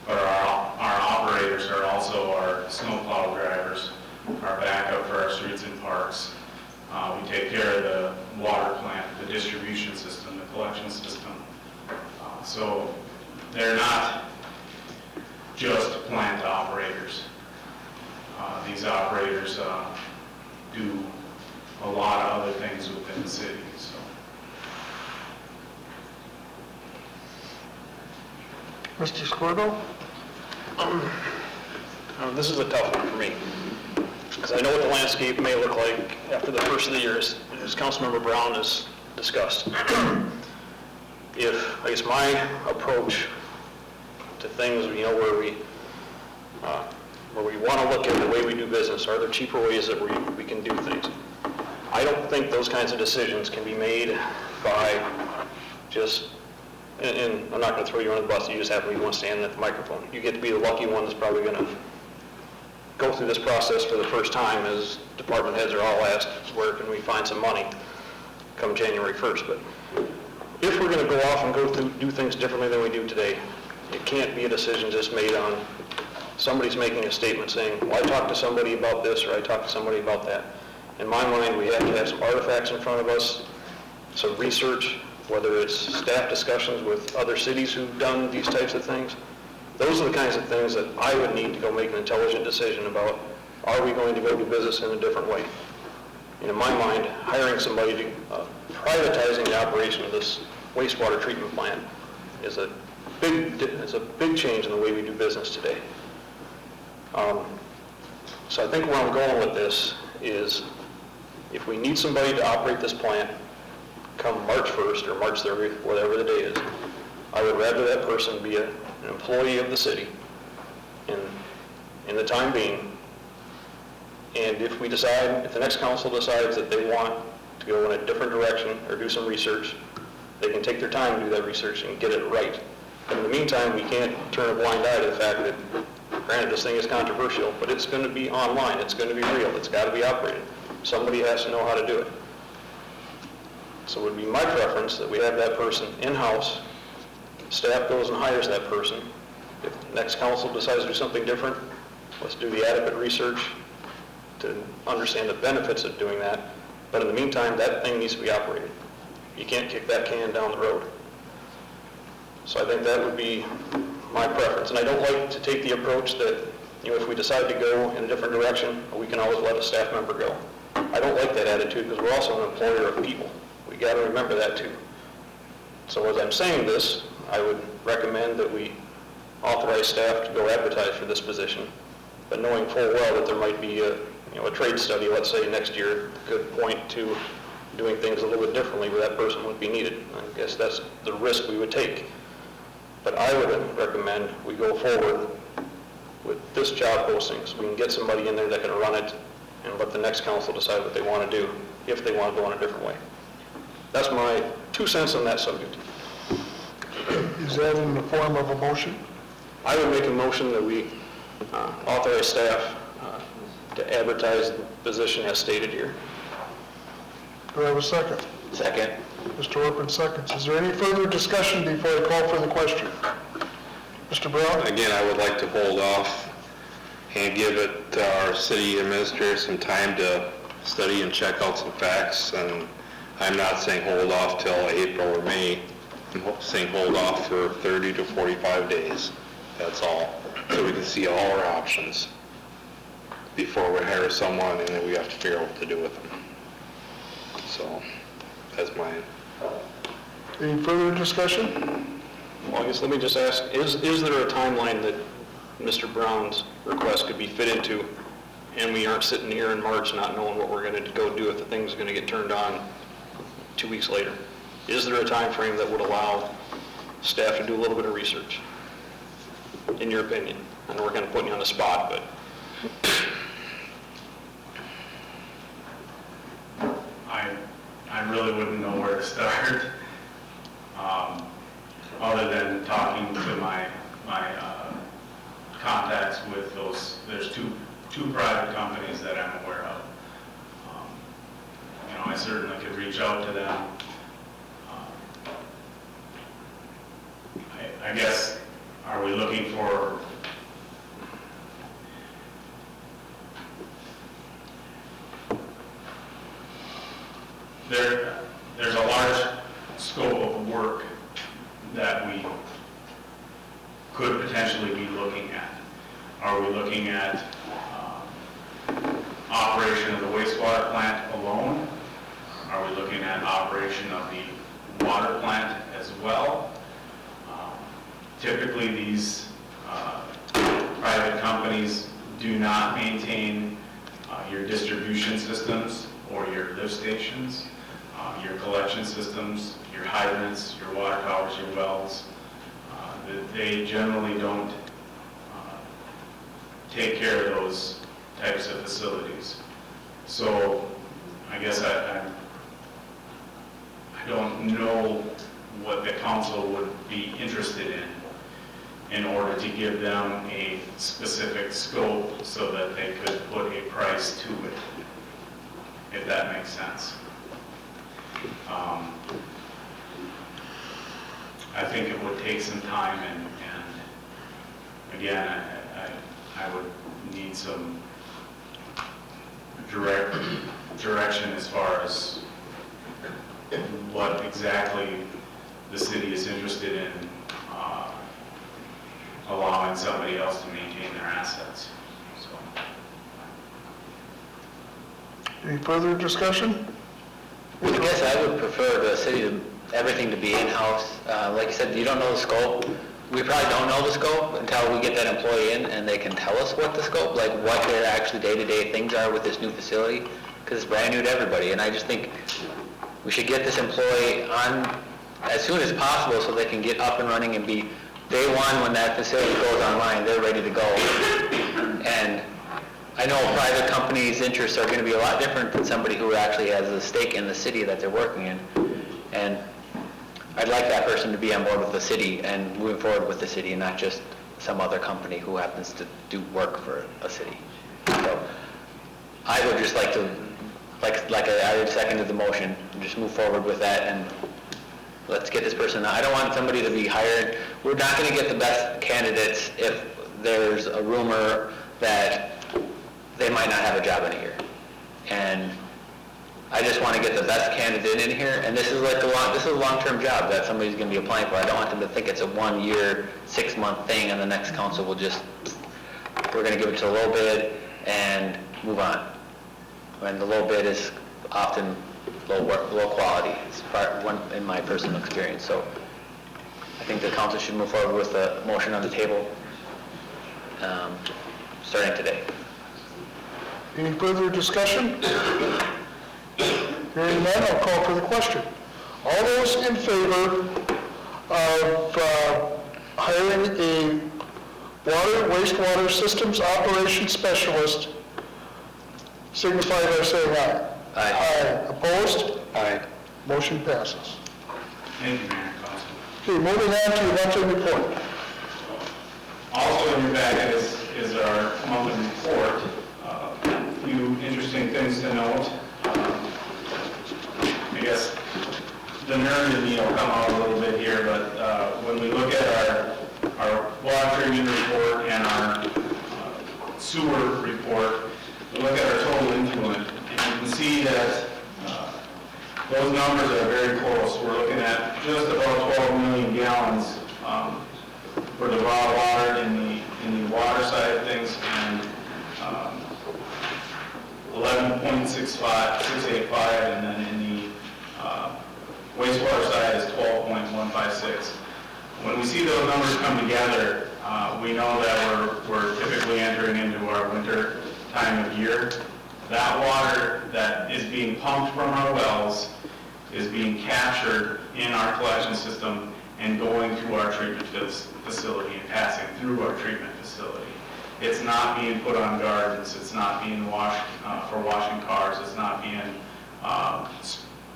but our operators are also our snowplow drivers, our backup for our streets and parks. We take care of the water plant, the distribution system, the collection system. So they're not just plant operators. These operators do a lot of other things within the city. So. Mr. Squirtle? This is a tough one for me, because I know what the landscape may look like after the first of the year, as Councilmember Brown has discussed. I guess my approach to things, where we want to look at the way we do business, are there cheaper ways that we can do things? I don't think those kinds of decisions can be made by just, and I'm not going to throw you on the bus, you just happen to be one standing at the microphone. You get to be the lucky one that's probably going to go through this process for the first time, as department heads are all asked, where can we find some money come January 1st. But if we're going to go off and go through, do things differently than we do today, it can't be a decision just made on somebody's making a statement saying, well, I talked to somebody about this, or I talked to somebody about that. In my mind, we have to have some artifacts in front of us, some research, whether it's staff discussions with other cities who've done these types of things. Those are the kinds of things that I would need to go make an intelligent decision about. Are we going to go do business in a different way? And in my mind, hiring somebody to, privatizing the operation of this wastewater treatment plant is a big change in the way we do business today. So I think where I'm going with this is, if we need somebody to operate this plant come March 1st or March 30th, whatever the date is, I would rather that person be an employee of the city in the time being. And if the next council decides that they want to go in a different direction or do some research, they can take their time to do that research and get it right. But in the meantime, we can't turn a blind eye to the fact that, granted, this thing is controversial, but it's going to be online, it's going to be real, it's got to be operated. Somebody has to know how to do it. So it would be my preference that we have that person in-house, staff goes and hires that person. If the next council decides to do something different, let's do the adequate research to understand the benefits of doing that. But in the meantime, that thing needs to be operated. You can't kick that can down the road. So I think that would be my preference. And I don't like to take the approach that if we decide to go in a different direction, we can always let a staff member go. I don't like that attitude because we're also an employer of people. We got to remember that too. So as I'm saying this, I would recommend that we authorize staff to go advertise for this position, but knowing full well that there might be a trade study, let's say next year, could point to doing things a little bit differently where that person would be needed. I guess that's the risk we would take. But I would recommend we go forward with this job posting so we can get somebody in there that can run it and let the next council decide what they want to do, if they want to go in a different way. That's my 2 cents on that subject. Is that in the form of a motion? I would make a motion that we authorize staff to advertise the position as stated here. Do I have a second? Second. Mr. Orpin seconds. Is there any further discussion before I call for the question? Mr. Brown? Again, I would like to hold off and give it our city administrator some time to study and check out some facts. And I'm not saying hold off till April or May. I'm saying hold off for 30 to 45 days. That's all. So we can see all our options before we hire someone and then we have to figure out what to do with them. So that's mine. Any further discussion? Well, I guess let me just ask, is there a timeline that Mr. Brown's request could be fit into, and we aren't sitting here in March not knowing what we're going to go do if the thing's going to get turned on 2 weeks later? Is there a time frame that would allow staff to do a little bit of research, in your opinion? I know we're kind of putting you on the spot, but... I really wouldn't know where to start, other than talking to my contacts with those. There's two private companies that I'm aware of. I certainly could reach out to them. I guess, are we looking for there's a large scope of work that we could potentially be looking at. Are we looking at operation of the wastewater plant alone? Are we looking at operation of the water plant as well? Typically, these private companies do not maintain your distribution systems or your lift stations, your collection systems, your hydrants, your water towers, your wells. They generally don't take care of those types of facilities. So I guess I don't know what the council would be interested in order to give them a specific scope so that they could put a price to it, if that makes sense. I think it would take some time, and again, I would need some direction as far as what exactly the city is interested in allowing somebody else to maintain their assets. So. Any further discussion? I guess I would prefer the city everything to be in-house. Like you said, you don't know the scope. We probably don't know the scope until we get that employee in and they can tell us what the scope, like what their actually day-to-day things are with this new facility, because it's brand new to everybody. And I just think we should get this employee on as soon as possible so they can get up and running and be day one when that facility goes online, they're ready to go. And I know private companies' interests are going to be a lot different than somebody who actually has a stake in the city that they're working in. And I'd like that person to be on board with the city and moving forward with the city and not just some other company who happens to do work for a city. So I would just like to, like I already seconded the motion, just move forward with that and let's get this person. I don't want somebody to be hired. We're not going to get the best candidates if there's a rumor that they might not have a job in a year. And I just want to get the best candidate in here, and this is like this is a long-term job that somebody's going to be applying for. I don't want them to think it's a 1 year, 6 month thing, and the next council will just we're gonna give it to the low bid and move on. When the low bid is often low quality. It's one in my personal experience. So I think the council should move forward with the motion on the table starting today. Any further discussion? Hearing none, I'll call for the question. All those in favor of hiring a wastewater systems operations specialist signify by saying aye. Aye. Opposed? Aye. Motion passes. Thank you, Mayor and Council. Okay, moving on to the monthly report. Also in your packet is our monthly report. A few interesting things to note. I guess the nerd in me will come out a little bit here, but when we look at our water treatment report and our sewer report, we look at our total influent, and you can see that those numbers are very close. We're looking at just about 12 million gallons for the raw water in the water side of things, and 11.685, and then in the wastewater side is 12.156. When we see those numbers come together, we know that we're typically entering into our winter time of year. That water that is being pumped from our wells is being captured in our collection system and going to our treatment facility and passing through our treatment facility. It's not being put on gardens, it's not being washed for washing cars, it's not being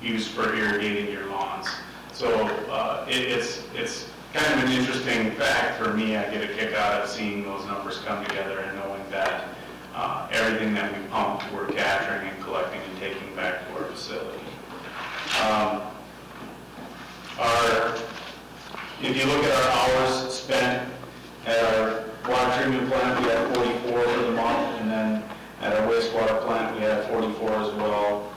used for irrigating your lawns. So it's kind of an interesting fact for me. I get a kick out of seeing those numbers come together and knowing that everything that we pump, we're capturing and collecting and taking back to our facility. If you look at our hours spent at our water treatment plant, we had 44 for the month, and then at our wastewater plant, we had 44 as well.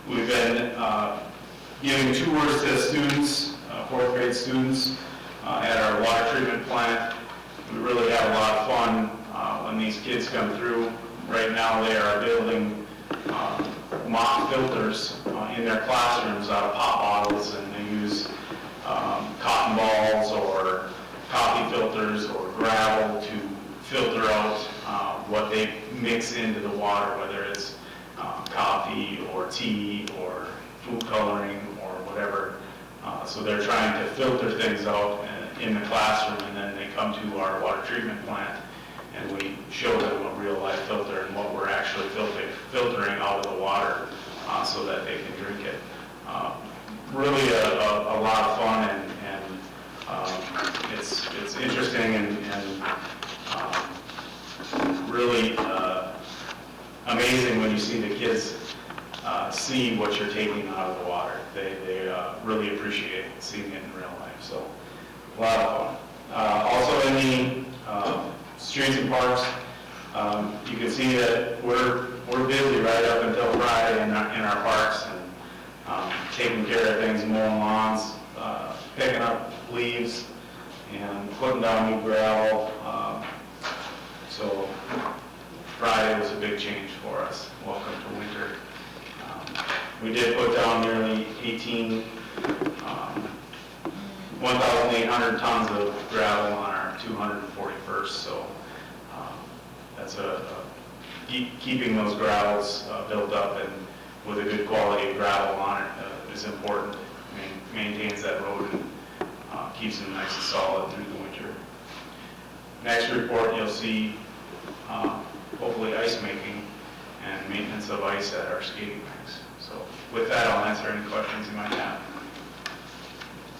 We've been giving tours to students, fourth grade students, at our water treatment plant. We really have a lot of fun when these kids come through. Right now, they are building mock filters in their classrooms out of pop bottles, and they use cotton balls or coffee filters or gravel to filter out what they mix into the water, whether it's coffee or tea or food coloring or whatever. So they're trying to filter things out in the classroom, and then they come to our water treatment plant and we show them a real life filter and what we're actually filtering out of the water so that they can drink it. Really a lot of fun, and it's interesting and really amazing when you see the kids see what you're taking out of the water. They really appreciate seeing it in real life. So a lot of fun. Also in the streets and parks, you can see that we're busy right up until Friday in our parks, and taking care of things, mowing lawns, picking up leaves, and putting down new gravel. So Friday was a big change for us. Welcome to winter. We did put down nearly 1,800 tons of gravel on our 241st, so that's keeping those gravels built up and with a good quality of gravel on it is important. Maintains that road and keeps them nice and solid through the winter. Next report, you'll see hopefully ice making and maintenance of ice at our skating rinks. So with that, I'll answer any questions you might have.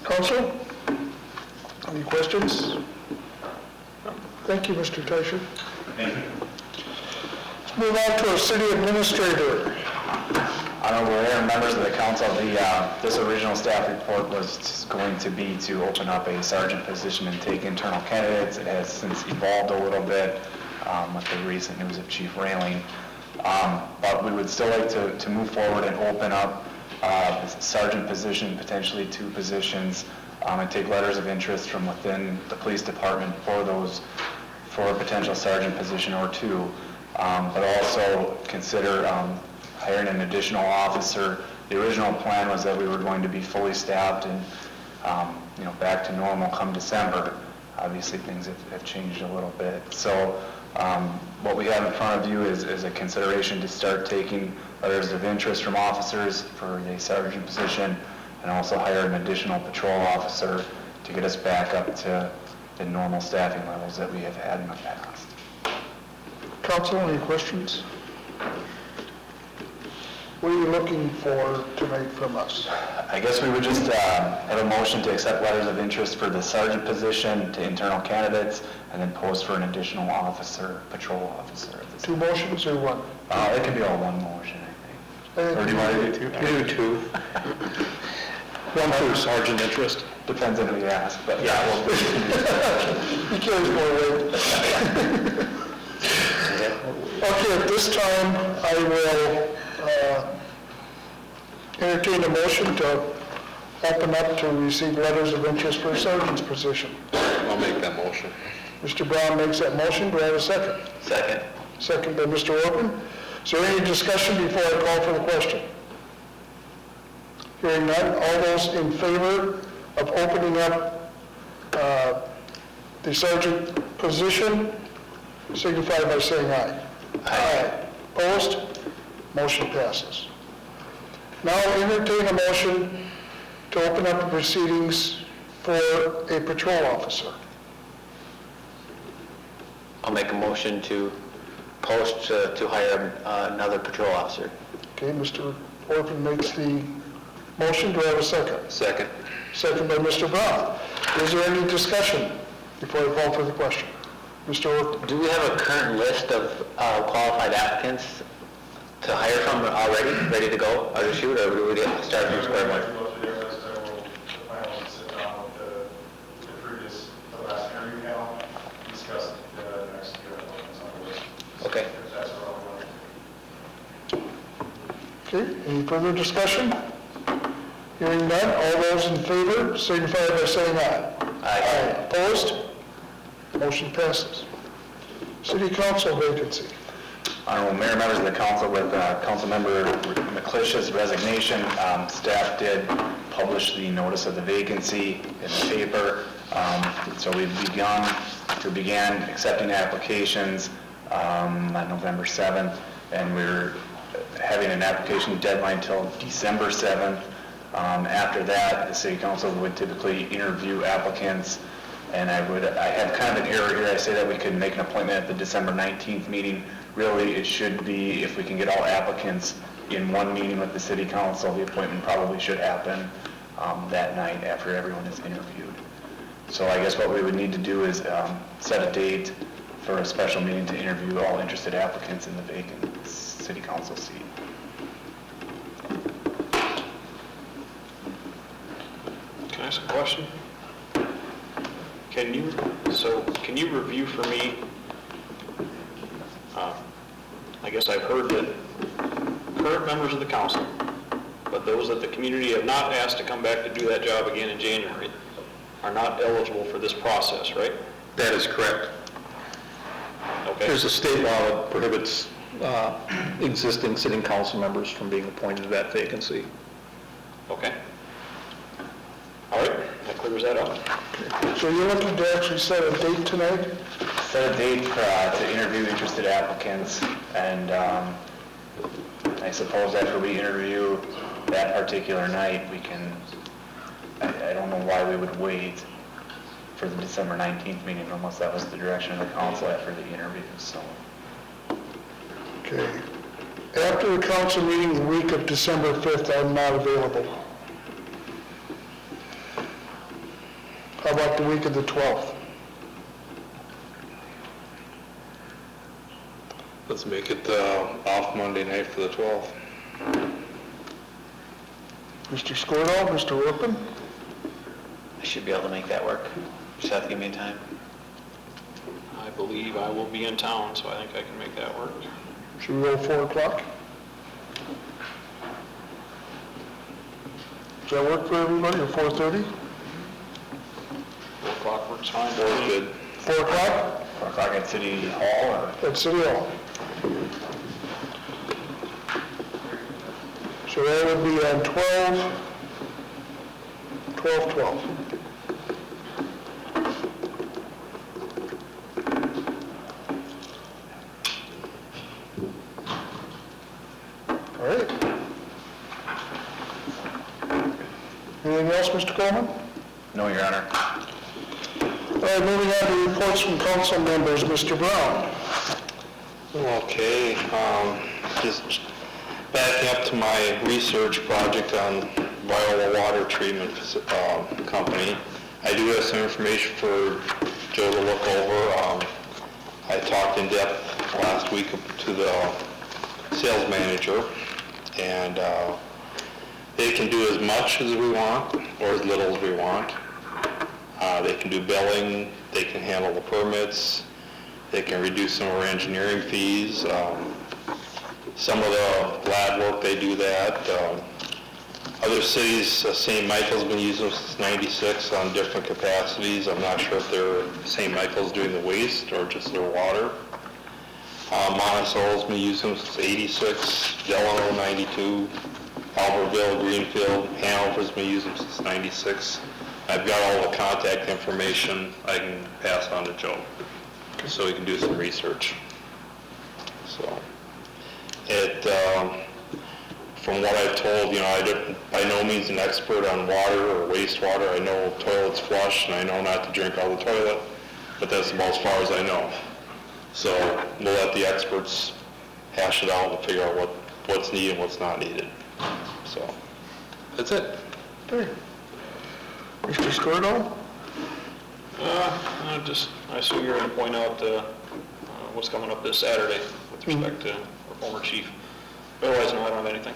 Council, any questions? Thank you, Mr. Teicher. Thank you. Let's move on to our city administrator. Honorable Mayor and members of the council, this original staff report was going to be to open up a sergeant position and take internal candidates. It has since evolved a little bit with the recent news of Chief Railing. But we would still like to move forward and open up a sergeant position, potentially 2 positions, and take letters of interest from within the police department for for a potential sergeant position or two, but also consider hiring an additional officer. The original plan was that we were going to be fully staffed and, back to normal come December. Obviously, things have changed a little bit. So what we have in front of you is a consideration to start taking letters of interest from officers for the sergeant position, and also hire an additional patrol officer to get us back up to the normal staffing levels that we have had in the past. Council, any questions? What are you looking for tonight from us? I guess we would just have a motion to accept letters of interest for the sergeant position to internal candidates, and then post for an additional officer, patrol officer. At this Two motions or one? It can be all one motion, I think. Or do you want to do two? Do two. One for sergeant interest. Depends on who you ask, but yeah. He carries more weight. Okay, at this time, I will entertain a motion to open up to receive letters of interest for a sergeant's position. I'll make that motion. Mr. Brown makes that motion. Do I have a second? Second. Second by Mr. Orpin. Is there any discussion before I call for the question? Hearing none, all those in favor of opening up the sergeant position, signify by saying aye. Aye. Opposed? Motion passes. Now entertain a motion to open up the proceedings for a patrol officer. I'll make a motion to post to hire another patrol officer. Okay, Mr. Orpin makes the motion. Do I have a second? Second. Second by Mr. Brown. Is there any discussion before I call for the question? Mr. Orpin? Do we have a current list of qualified applicants to hire from already, ready to go, or to shoot, or do we have to start from square one? I'd like to go through their list. I will finally sit down with the last interview panel, discuss the next appointments on the list. Okay. If that's relevant. Okay, any further discussion? Hearing none, all those in favor signify by saying aye. Aye. Opposed? Motion passes. City Council vacancy. Honorable Mayor, members of the council, with Councilmember McClish's resignation, staff did publish the notice of the vacancy in the paper. So we began accepting applications on November 7th, and we're having an application deadline till December 7th. After that, the city council would typically interview applicants, and I have kind of an error here. I say that we could make an appointment at the December 19th meeting. Really, it should be, if we can get all applicants in one meeting with the city council, the appointment probably should happen that night after everyone is interviewed. So I guess what we would need to do is set a date for a special meeting to interview all interested applicants in the vacant city council seat. Can I ask a question? Can you review for me, I guess I've heard that current members of the council, but those that the community have not asked to come back to do that job again in January, are not eligible for this process, right? That is correct. Okay. There's a state law that prohibits existing sitting council members from being appointed to that vacancy. Okay. All right, that clears that up. So you're looking to actually set a date tonight? Set a date to interview interested applicants, and I suppose after we interview that particular night, we can, I don't know why we would wait for the December 19th meeting unless that was the direction of the council after the interviews, so. Okay. After the council meeting the week of December 5th, I'm not available. How about the week of the 12th? Let's make it off Monday night for the 12th. Mr. Skordahl, Mr. Orpin? I should be able to make that work. Just have to give me time. I believe I will be in town, so I think I can make that work. Should we go 4 o'clock? Does that work for everybody, or 4:30? 4 o'clock works fine. 4 is good. 4 o'clock? 4 o'clock at City Hall, or? At City Hall. So that would be on 12/12. All right. Anything else, Mr. Coleman? No, Your Honor. All right, moving on to reports from council members. Mr. Brown. Okay, just backing up to my research project on Viola Water Treatment Company. I do have some information for Joe to look over. I talked in depth last week to the sales manager, and they can do as much as we want or as little as we want. They can do billing, they can handle the permits, they can reduce some of our engineering fees. Some of the lab work, they do that. Other cities, St. Michael's been using them since '96 on different capacities. I'm not sure if they're St. Michael's doing the waste or just their water. Monticello's been using them since '86, Delano '92, Albertville, Greenfield, Hanover's been using them since '96. I've got all the contact information I can pass on to Joe, so he can do some research. So, from what I've told, I'm by no means an expert on water or wastewater. I know toilets flush, and I know not to drink out of the toilet, but that's about as far as I know. So we'll let the experts hash it out and figure out what's needed and what's not needed. So, that's it. Okay. Mr. Skirdo? I assume you're going to point out what's coming up this Saturday with respect to our former chief. Otherwise, no, I don't have anything.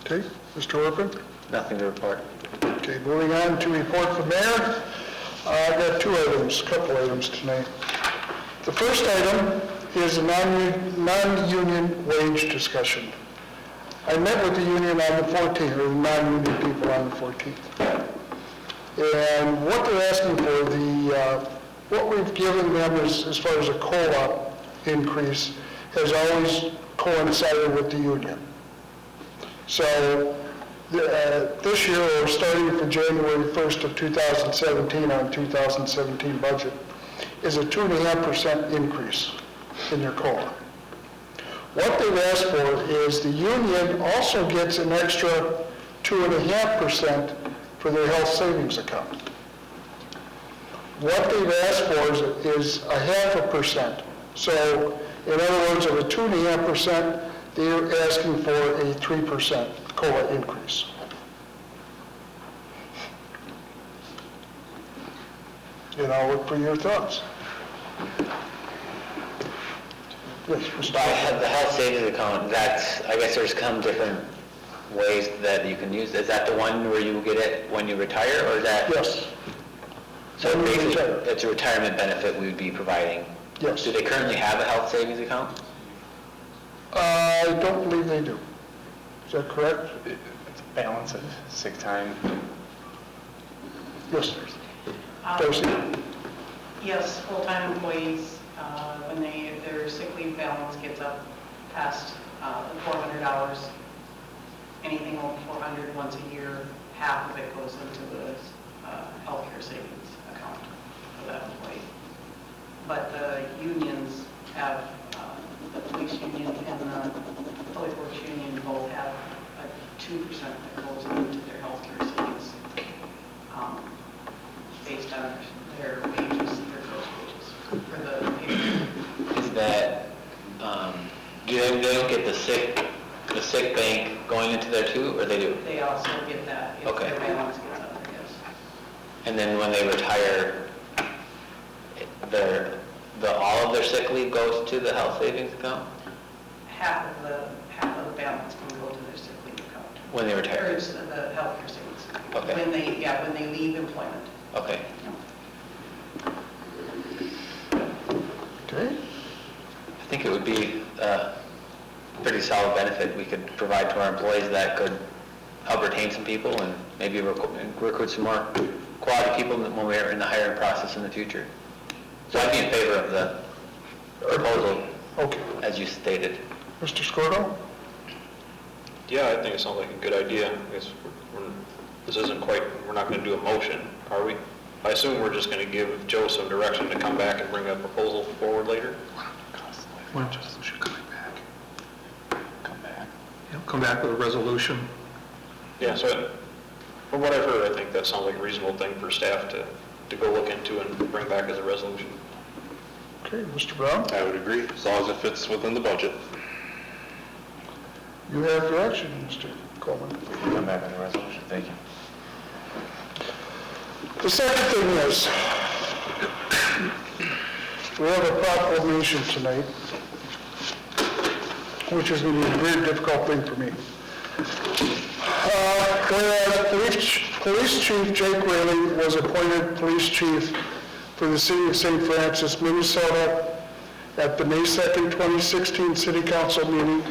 Okay. Mr. Orpin? Nothing to report. Okay, moving on to report from mayor. I've got a couple items tonight. The first item is a non-union wage discussion. I met with the union on the 14th, or the non-union people on the 14th. And what they're asking for, what we've given them as far as a COLA increase has always coincided with the union. So this year, or starting from January 1st of 2017 on 2017 budget, is a 2.5% increase in their COLA. What they've asked for is the union also gets an extra 2.5% for their health savings account. What they've asked for is a 0.5%. So, in other words, of a 2.5%, they're asking for a 3% COLA increase. And I'll look for your thoughts. Yes, Mr. The health savings account, I guess there's come different ways that you can use. Is that the one where you get it when you retire, or is that? Yes. So When you basically, retire. it's a retirement benefit we would be providing. Yes. Do they currently have a health savings account? I don't believe they do. Is that correct? It's a balance of sick time. Yes. Darcy? Yes, full-time employees, when their sick leave balance gets up past $400, anything over 400 once a year, half of it goes into the healthcare savings account for that employee. But the unions have, the police union and the public works union both have a 2% that goes into their healthcare savings based on their wages, their gross wages for the patient. Is that, they don't get the sick bank going into there too, or they do? They also get that if Okay. their balance gets up, yes. And then when they retire, all of their sick leave goes to the health savings account Half of the balance can go to their sick leave account. when they Or retire? it's the healthcare savings. Okay. When they leave employment. Okay. Okay. I think it would be a pretty solid benefit we could provide to our employees that could help retain some people and maybe recruit some more quality people when we're in the hiring process in the future. So I'd be in favor of the proposal Okay. as you stated. Mr. Scordo? Yeah, I think it sounds like a good idea. I guess this isn't quite, we're not going to do a motion, are we? I assume we're just going to give Joe some direction to come back and bring a proposal forward later? Come back with a resolution. Yeah, so from what I've heard, I think that sounds like a reasonable thing for staff to go look into and bring back as a resolution. Okay, Mr. Brown? I would agree, as long as it fits within the budget. You have direction, Mr. Coleman. Come back on the resolution, thank you. The second thing is, we have a proclamation tonight, which is going to be a very difficult thing for me. Whereas Police Chief Jake Rayleigh was appointed police chief for the city of St. Francis, Minnesota at the May 2nd, 2016 City Council meeting.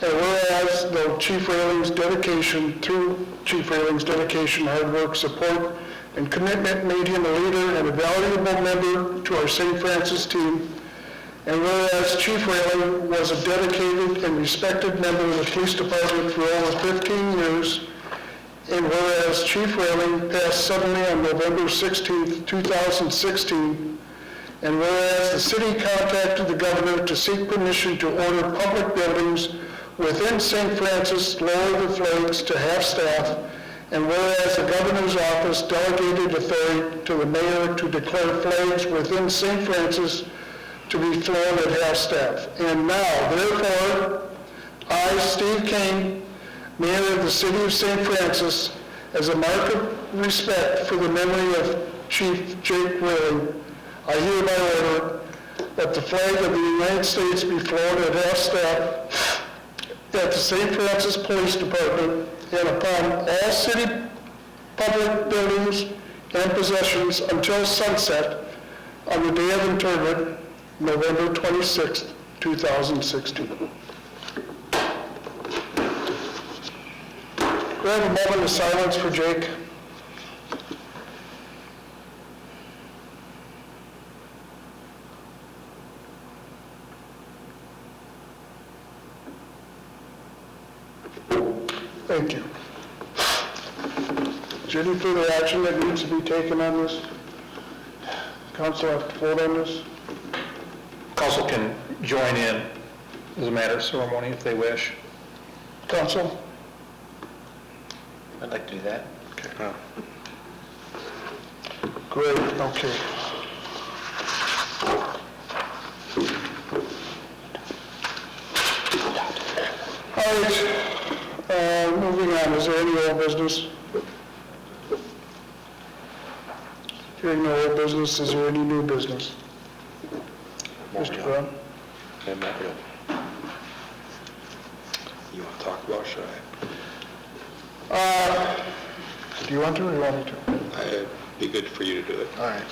And whereas Chief Rayling's dedication, hard work, support, and commitment made him a leader and a valuable member to our St. Francis team. And whereas Chief Rayling was a dedicated and respected member of the police department for over 15 years, and whereas Chief Rayling passed suddenly on November 16, 2016, and whereas the city contacted the governor to seek permission to order public buildings within St. Francis lower the flags to half-staff, and whereas the governor's office delegated authority to the mayor to declare flags within St. Francis to be flown at half-staff. And now, therefore, I, Steve King, Mayor of the City of St. Francis, as a mark of respect for the memory of Chief Jake Rayleigh, I hereby order that the flag of the United States be flown at half-staff at the St. Francis Police Department and upon all city public buildings and possessions until sunset on the day of interment, November 26, 2016. Do I have a moment of silence for Jake? Thank you. Is there any further action that needs to be taken on this? Council have to vote on this? Council can join in as a matter of ceremony if they wish. Council? I'd like to do that. Okay. Great, okay. All right, moving on, is there any old business? Hearing no old business, is there any new business? Mr. Brown? And Matt, you want to talk about, should I? Do you want to or you want me to? It'd be good for you to do it. All right.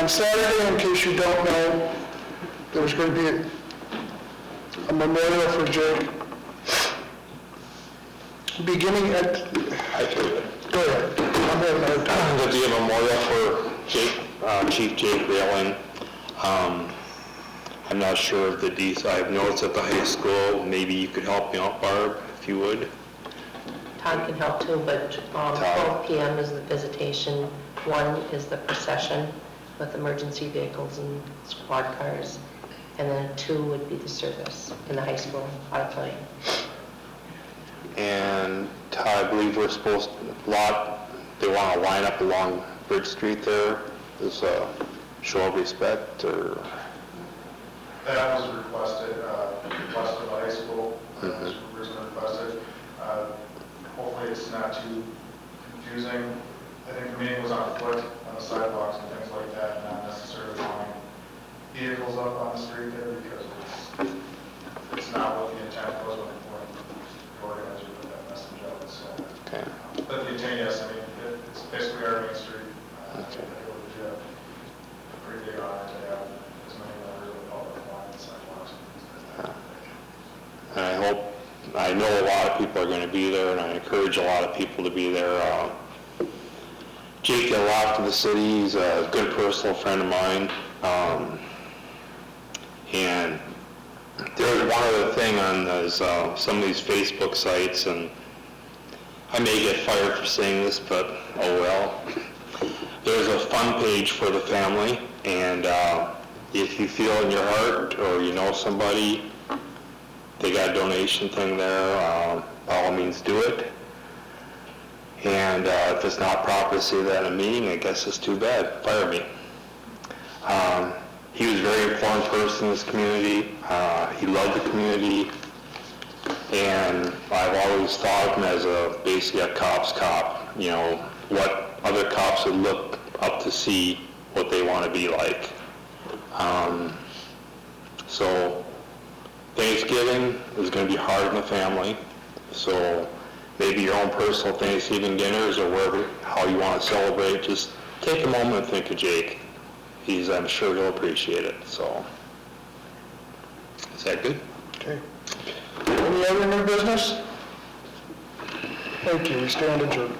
On Saturday, in case you don't know, there's going to be a memorial for Jake. Beginning at... I can do it. Go ahead. I'm having a hard time. There'll be a memorial for Chief Jake Rayleigh. I'm not sure of the details. I've noticed at the high school. Maybe you could help me out, Barb, if you would. Todd can help too, but 12 p.m. is the visitation. 1 is the procession with emergency vehicles and squad cars. And then 2 would be the service in the high school auditorium. And I believe we're supposed to, they want to line up along Bridge Street there. Is a show of respect or? That was requested by high school, originally requested. Hopefully it's not too confusing. I think the meeting was on foot, on the sidewalks and things like that, not necessarily lining vehicles up on the street there because it's not what the intent was when the organizer put that message out. So, Okay. but the intent, yes, I mean, it's basically our main street. Okay. It would be a pretty big honor to have as many members of the public line the sidewalks and things like that. And I know a lot of people are going to be there, and I encourage a lot of people to be there. Jake did a lot for the city. He's a good personal friend of mine. And there's one other thing on those, some of these Facebook sites, and I may get fired for saying this, but oh well. There's a fund page for the family, and if you feel in your heart or you know somebody, they got a donation thing there, by all means do it. And if it's not proper to say that in a meeting, I guess it's too bad. Fire me. He was a very important person in this community. He loved the community. And I've always thought of him as basically a cop's cop. You know, what other cops would look up to see what they want to be like. So Thanksgiving is going to be hard in the family. So maybe your own personal Thanksgiving dinners or wherever, how you want to celebrate, just take a moment and think of Jake. I'm sure he'll appreciate it, so. Is that good? Okay. Any other new business? Thank you, we stand adjourned.